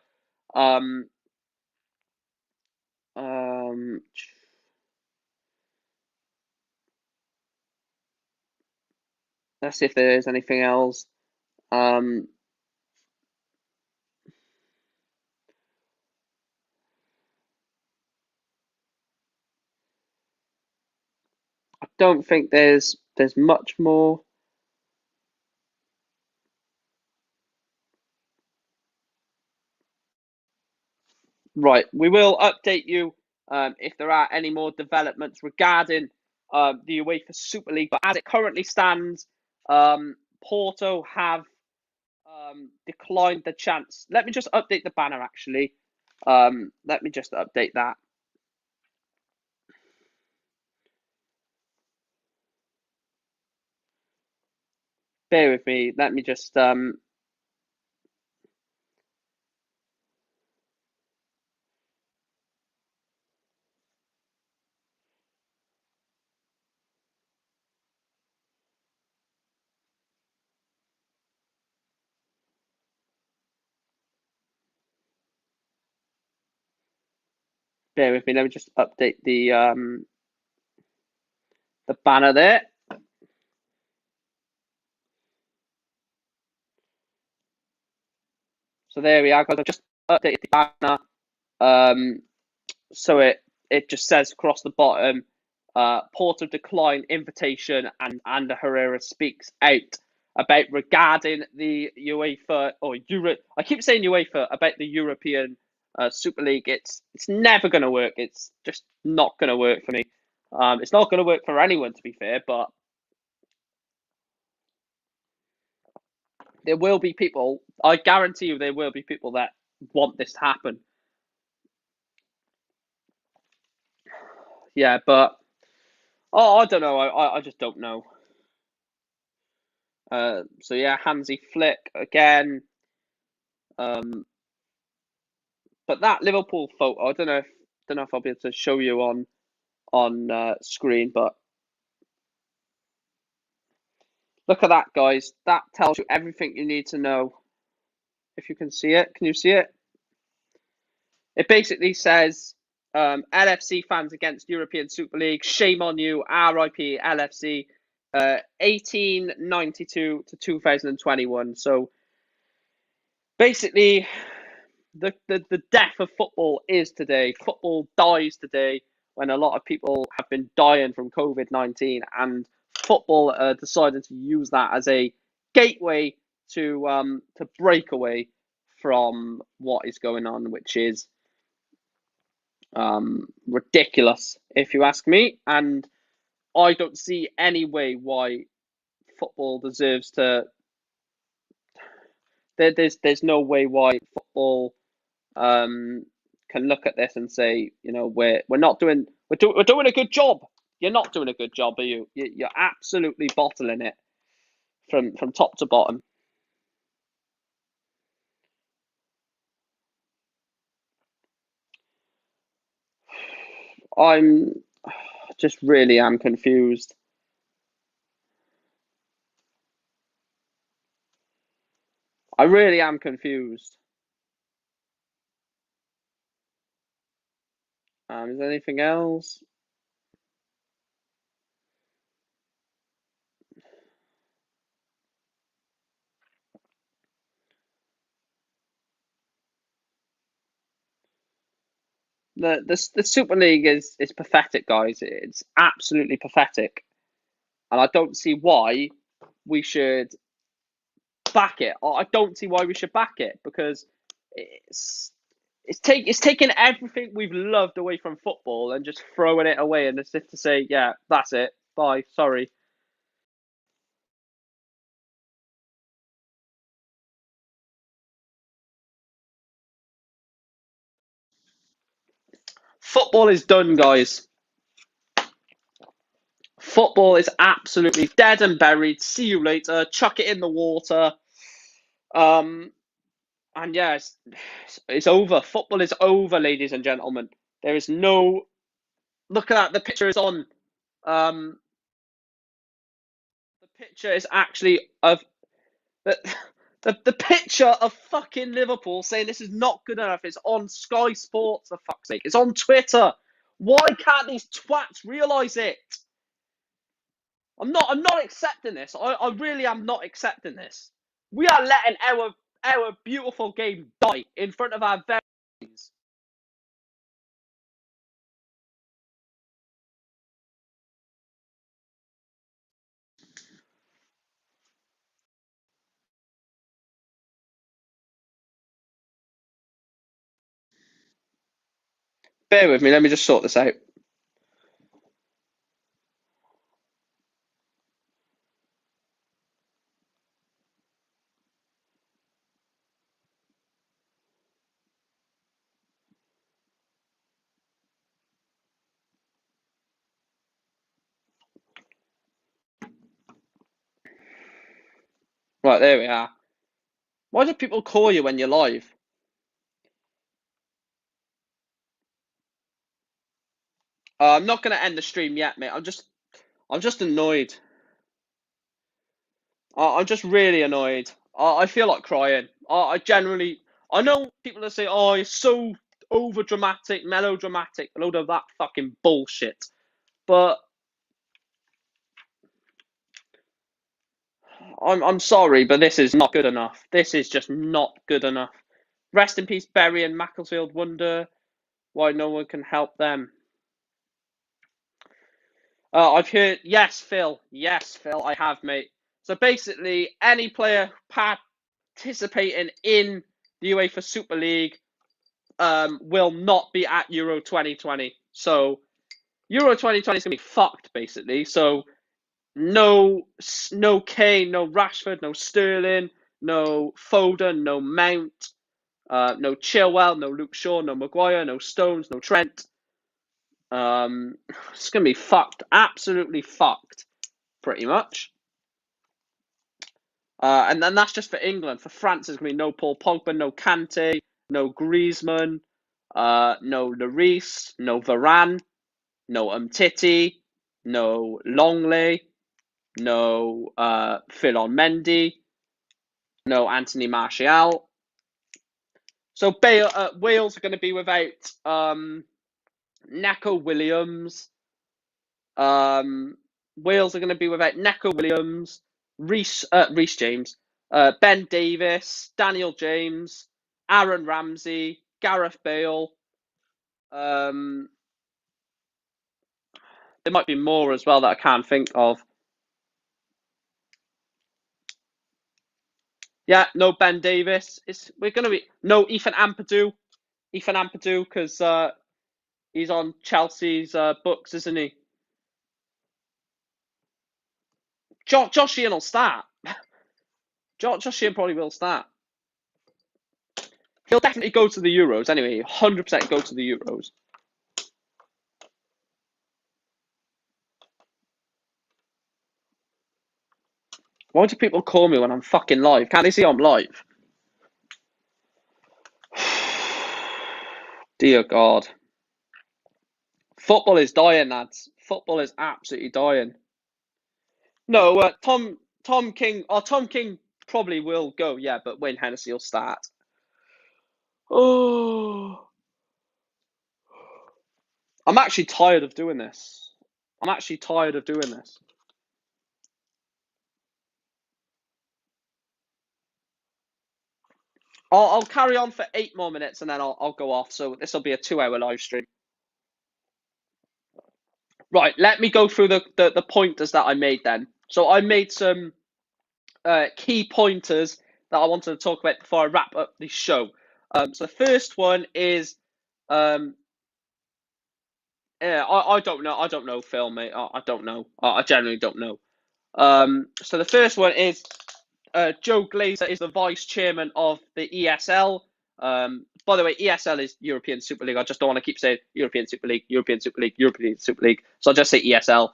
Let's see if there is anything else. I don't think there's much more. Right, we will update you if there are any more developments regarding the UEFA Super League. But as it currently stands, Porto have declined the chance. Let me just update the banner, actually. Let me just update that. Bear with me. Let me just... bear with me. Let me just update the banner there. So there we are, guys. I've just updated the banner. So it just says across the bottom, Porto decline invitation, and Ander Herrera speaks out about regarding the UEFA or Euro. I keep saying UEFA about the European Super League. It's never going to work. It's just not going to work for me. It's not going to work for anyone, to be fair. But there will be people. I guarantee you, there will be people that want this to happen. Yeah, but I don't know. I just don't know. So yeah, Hansi Flick again. But that Liverpool photo, I don't know if I'll be able to show you on screen, but look at that, guys. That tells you everything you need to know. If you can see it, can you see it? It basically says LFC fans against European Super League. Shame on you, RIP LFC. 1892 to 2021. So basically, the death of football is today. Football dies today when a lot of people have been dying from COVID-19, and football decided to use that as a gateway to break away from what is going on, which is ridiculous, if you ask me. And I don't see any way why football deserves to. There's no way why football can look at this and say, we're doing a good job. You're not doing a good job, are you? You're absolutely bottling it from top to bottom. I'm just really am confused. I really am confused. Is there anything else? The Super League is pathetic, guys. It's absolutely pathetic, and I don't see why we should back it. I don't see why we should back it, because it's taking everything we've loved away from football and just throwing it away, and as if to say, yeah, that's it. Bye. Sorry. Football is done, guys. Football is absolutely dead and buried. See you later. Chuck it in the water. And yeah, it's over. Football is over, ladies and gentlemen. There is no. Look at that. The picture is on. The picture is actually of the picture of fucking Liverpool saying this is not good enough. It's on Sky Sports, for fuck's sake. It's on Twitter. Why can't these twats realise it? I'm not accepting this. I really am not accepting this. We are letting our beautiful game die in front of our very eyes. Bear with me, let me just sort this out. Right, there we are. Why do people call you when you're live? I'm not going to end the stream yet, mate. I'm just annoyed. I'm just really annoyed. I feel like crying. I know people that say, oh, it's so over dramatic, melodramatic, a load of that fucking bullshit. But I'm sorry, but this is not good enough. This is just not good enough. Rest in peace, Berry and Macclesfield. Wonder why no one can help them. I've heard, yes, Phil, I have, mate. So basically, any player participating in the UEFA Super League will not be at Euro 2020. So Euro 2020 is going to be fucked, basically. So no Kane, no Rashford, no Sterling, no Foden, no Mount, no Chilwell, no Luke Shaw, no Maguire, no Stones, no Trent. It's going to be fucked. Absolutely fucked, pretty much. And then that's just for England. For France, there's going to be no Paul Pogba, no Kante, no Griezmann, no Lloris, no Varane, no Umtiti, no Longley, no Philon Mendy, no Anthony Martial. So Wales are going to be without Neco Williams. Wales are going to be without Neco Williams, Reece James, Ben Davies, Daniel James, Aaron Ramsey, Gareth Bale. There might be more as well that I can't think of. Yeah, no Ben Davies. We're going to be no Ethan Ampadu. Ethan Ampadu because he's on Chelsea's books, isn't he? Josh Sheehan will start. Josh Sheehan probably will start. He'll definitely go to the Euros anyway. 100% go to the Euros. Why do people call me when I'm fucking live? Can't they see I'm live? Dear God. Football is dying, lads. Football is absolutely dying. No, Tom King. Oh, Tom King probably will go, yeah, but Wayne Hennessy will start. Oh. I'm actually tired of doing this. I'll carry on for 8 more minutes and then I'll go off. So this will be a 2-hour live stream. Right, let me go through the pointers that I made then. So I made some key pointers that I wanted to talk about before I wrap up the show. So the first one is, I don't know, Phil, mate. I don't know. I generally don't know. So the first one is Joe Glazer is the vice chairman of the ESL. By the way, ESL is European Super League. I just don't want to keep saying European Super League, European Super League, European Super League. So I'll just say ESL.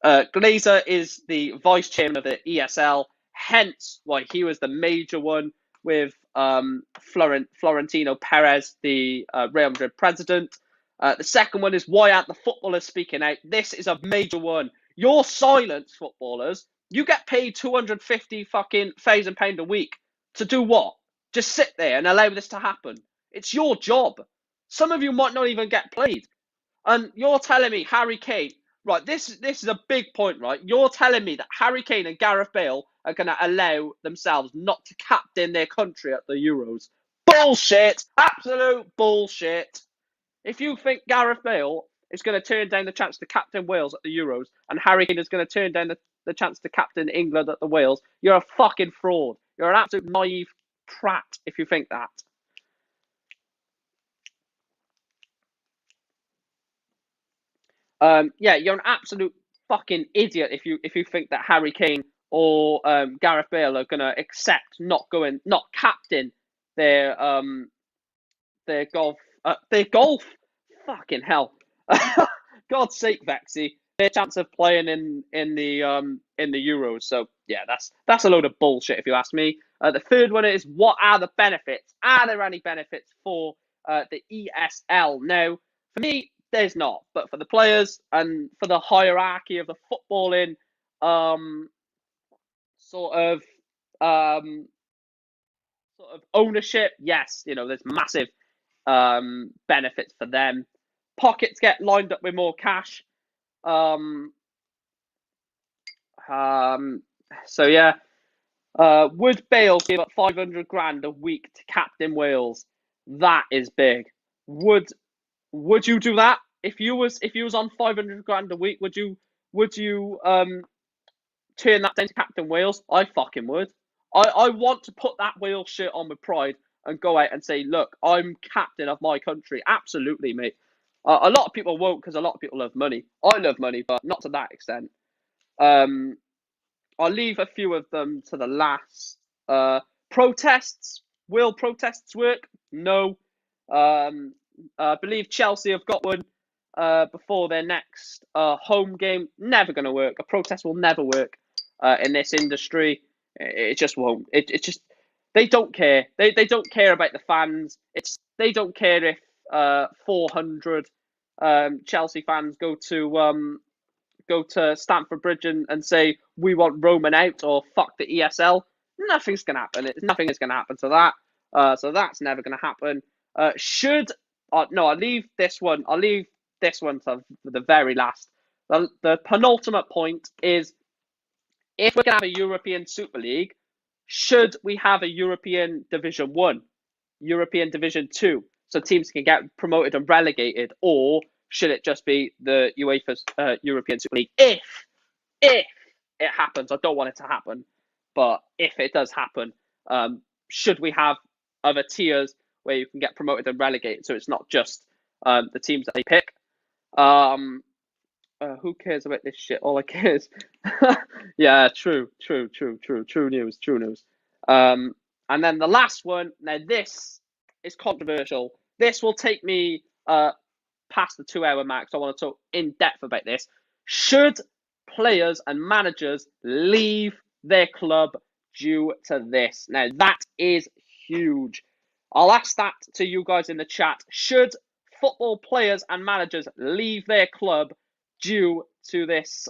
Glazer is the vice chairman of the ESL, hence why he was the major one with Florentino Perez, the Real Madrid president. The second one is why aren't the footballers speaking out? This is a major one. You're silent, footballers. You get paid £250,000 a week to do what? Just sit there and allow this to happen. It's your job. Some of you might not even get played. And you're telling me Harry Kane, right, this is a big point, right? You're telling me that Harry Kane and Gareth Bale are going to allow themselves not to captain their country at the Euros. Bullshit. Absolute bullshit. If you think Gareth Bale is going to turn down the chance to captain Wales at the Euros and Harry Kane is going to turn down the chance to captain England at the Wales, you're a fucking fraud. You're an absolute naive prat if you think that. Yeah, you're an absolute fucking idiot if you think that Harry Kane or Gareth Bale are gonna accept not captain their golf. Fucking hell. God's sake, Vexy. Their chance of playing in the Euros. So yeah, that's a load of bullshit if you ask me. The third one is, what are the benefits? Are there any benefits for the ESL? Now, for me, there's not, but for the players and for the hierarchy of the footballing sort of ownership, yes, there's massive benefits for them. Pockets get lined up with more cash. So yeah, would Bale give up 500 grand a week to captain Wales? That is big. Would you do that if you was on 500 grand a week? Would you turn that down to captain Wales? I fucking would. I want to put that Wales shirt on with pride and go out and say, look, I'm captain of my country. Absolutely, mate. A lot of people won't because a lot of people love money. I love money, but not to that extent. I'll leave a few of them to the last. Protests. Will protests work? No. I believe Chelsea have got one before their next home game. Never going to work. A protest will never work in this industry. It just won't. It just they don't care. They don't care about the fans. They don't care if 400 Chelsea fans go to Stamford Bridge and say we want Roman out or fuck the ESL. Nothing's gonna happen. Nothing is gonna happen to that. So that's never gonna happen. No, I'll leave this one. I'll leave this one to the very last. The penultimate point is, if we're gonna have a European Super League, should we have a European Division 1, European Division 2, so teams can get promoted and relegated, or should it just be the UEFA's European Super League? If it happens, I don't want it to happen, but if it does happen, should we have other tiers where you can get promoted and relegated, so it's not just the teams that they pick? Who cares about this shit? All I care is, yeah, true news. And then the last one. Now this is controversial. This will take me past the 2-hour mark, so I want to talk in depth about this. Should players and managers leave their club due to this? Now that is huge. I'll ask that to you guys in the chat. Should football players and managers leave their club due to this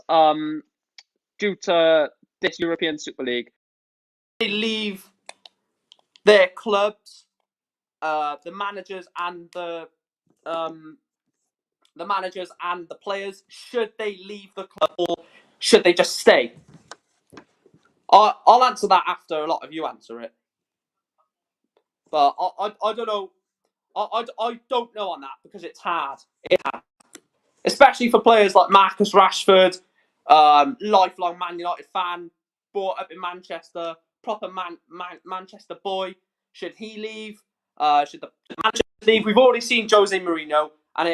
European Super League? They leave their clubs, the managers and the players. Should they leave the club, or should they just stay? I'll answer that after a lot of you answer it. But I don't know. I don't know on that, because it's hard. Especially for players like Marcus Rashford, lifelong Man United fan, brought up in Manchester, proper Manchester boy. Should he leave? Should the manager leave? We've already seen Jose Mourinho, and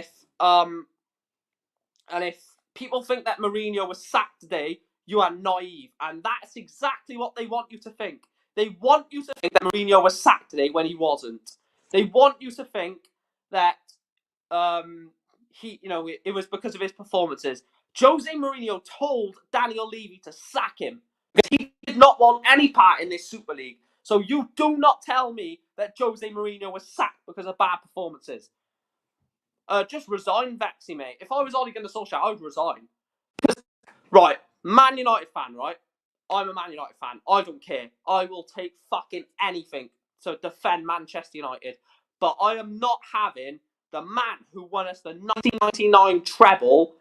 if people think that Mourinho was sacked today, you are naive, and that's exactly what they want you to think. They want you to think that Mourinho was sacked today when he wasn't. They want you to think that it was because of his performances. Jose Mourinho told Daniel Levy to sack him because he did not want any part in this Super League. So you do not tell me that Jose Mourinho was sacked because of bad performances. Just resign, Vexy, mate. If I was Ole Gunnar Solskjaer, I would resign. Right, Man United fan, right? I'm a Man United fan. I don't care. I will take fucking anything to defend Manchester United. But I am not having the man who won us the 1999 treble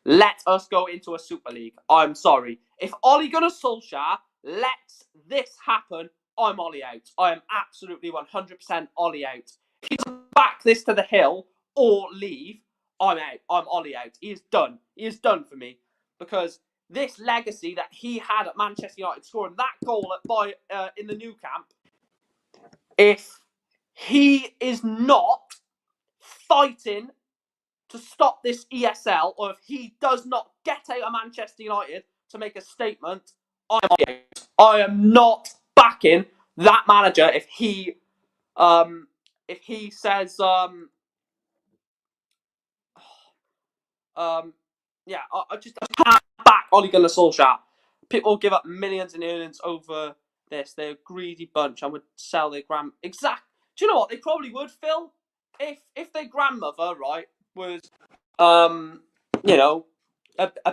let us go into a Super League. I'm sorry. If Ole Gunnar Solskjaer lets this happen, I'm Ollie out. I am absolutely 100% Ollie out. If he doesn't back this to the hill or leave, I'm out. I'm Ollie out. He is done. He is done for me. Because this legacy that he had at Manchester United, scoring that goal in the new camp, if he is not fighting to stop this ESL, or if he does not get out of Manchester United to make a statement, I'm out. I am not backing that manager if he says I can't back Ole Gunnar Solskjaer. People give up millions in earnings over this. They're a greedy bunch and would sell their Do you know what? They probably would, Phil. If their grandmother, right, was a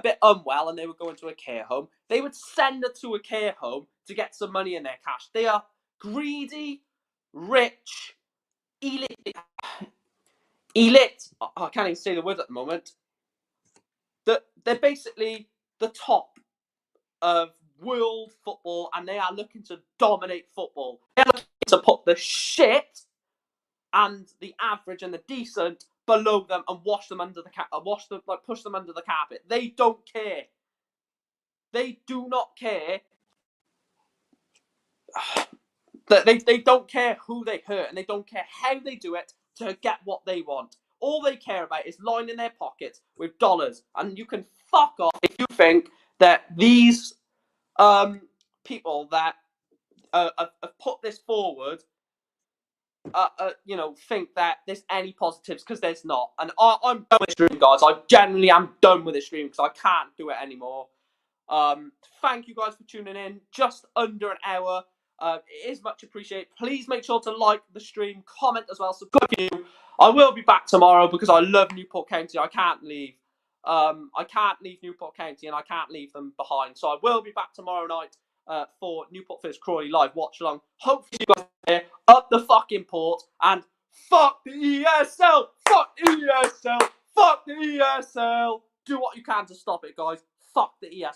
bit unwell and they were going to a care home, they would send her to a care home to get some money in their cash. They are greedy, rich, elite. I can't even say the word at the moment. They're basically the top of world football, and they are looking to dominate football. They're looking to put the shit and the average and the decent below them and push them under the carpet. They don't care. They do not care. They don't care who they hurt, and they don't care how they do it to get what they want. All they care about is lining their pockets with dollars, and you can fuck off if you think that these people that have put this forward think that there's any positives, because there's not. And I'm done with this stream, guys. I genuinely am done with this stream because I can't do it anymore. Thank you guys for tuning in. Just under an hour. It is much appreciated. Please make sure to like the stream, comment as well, subscribe. I will be back tomorrow because I love Newport County. I can't leave. I can't leave Newport County and I can't leave them behind. So I will be back tomorrow night for Newport vs Crawley live watch along. Hopefully you guys are here up the fucking port and fuck the ESL! Fuck the ESL! Fuck the ESL! Do what you can to stop it, guys. Fuck the ESL.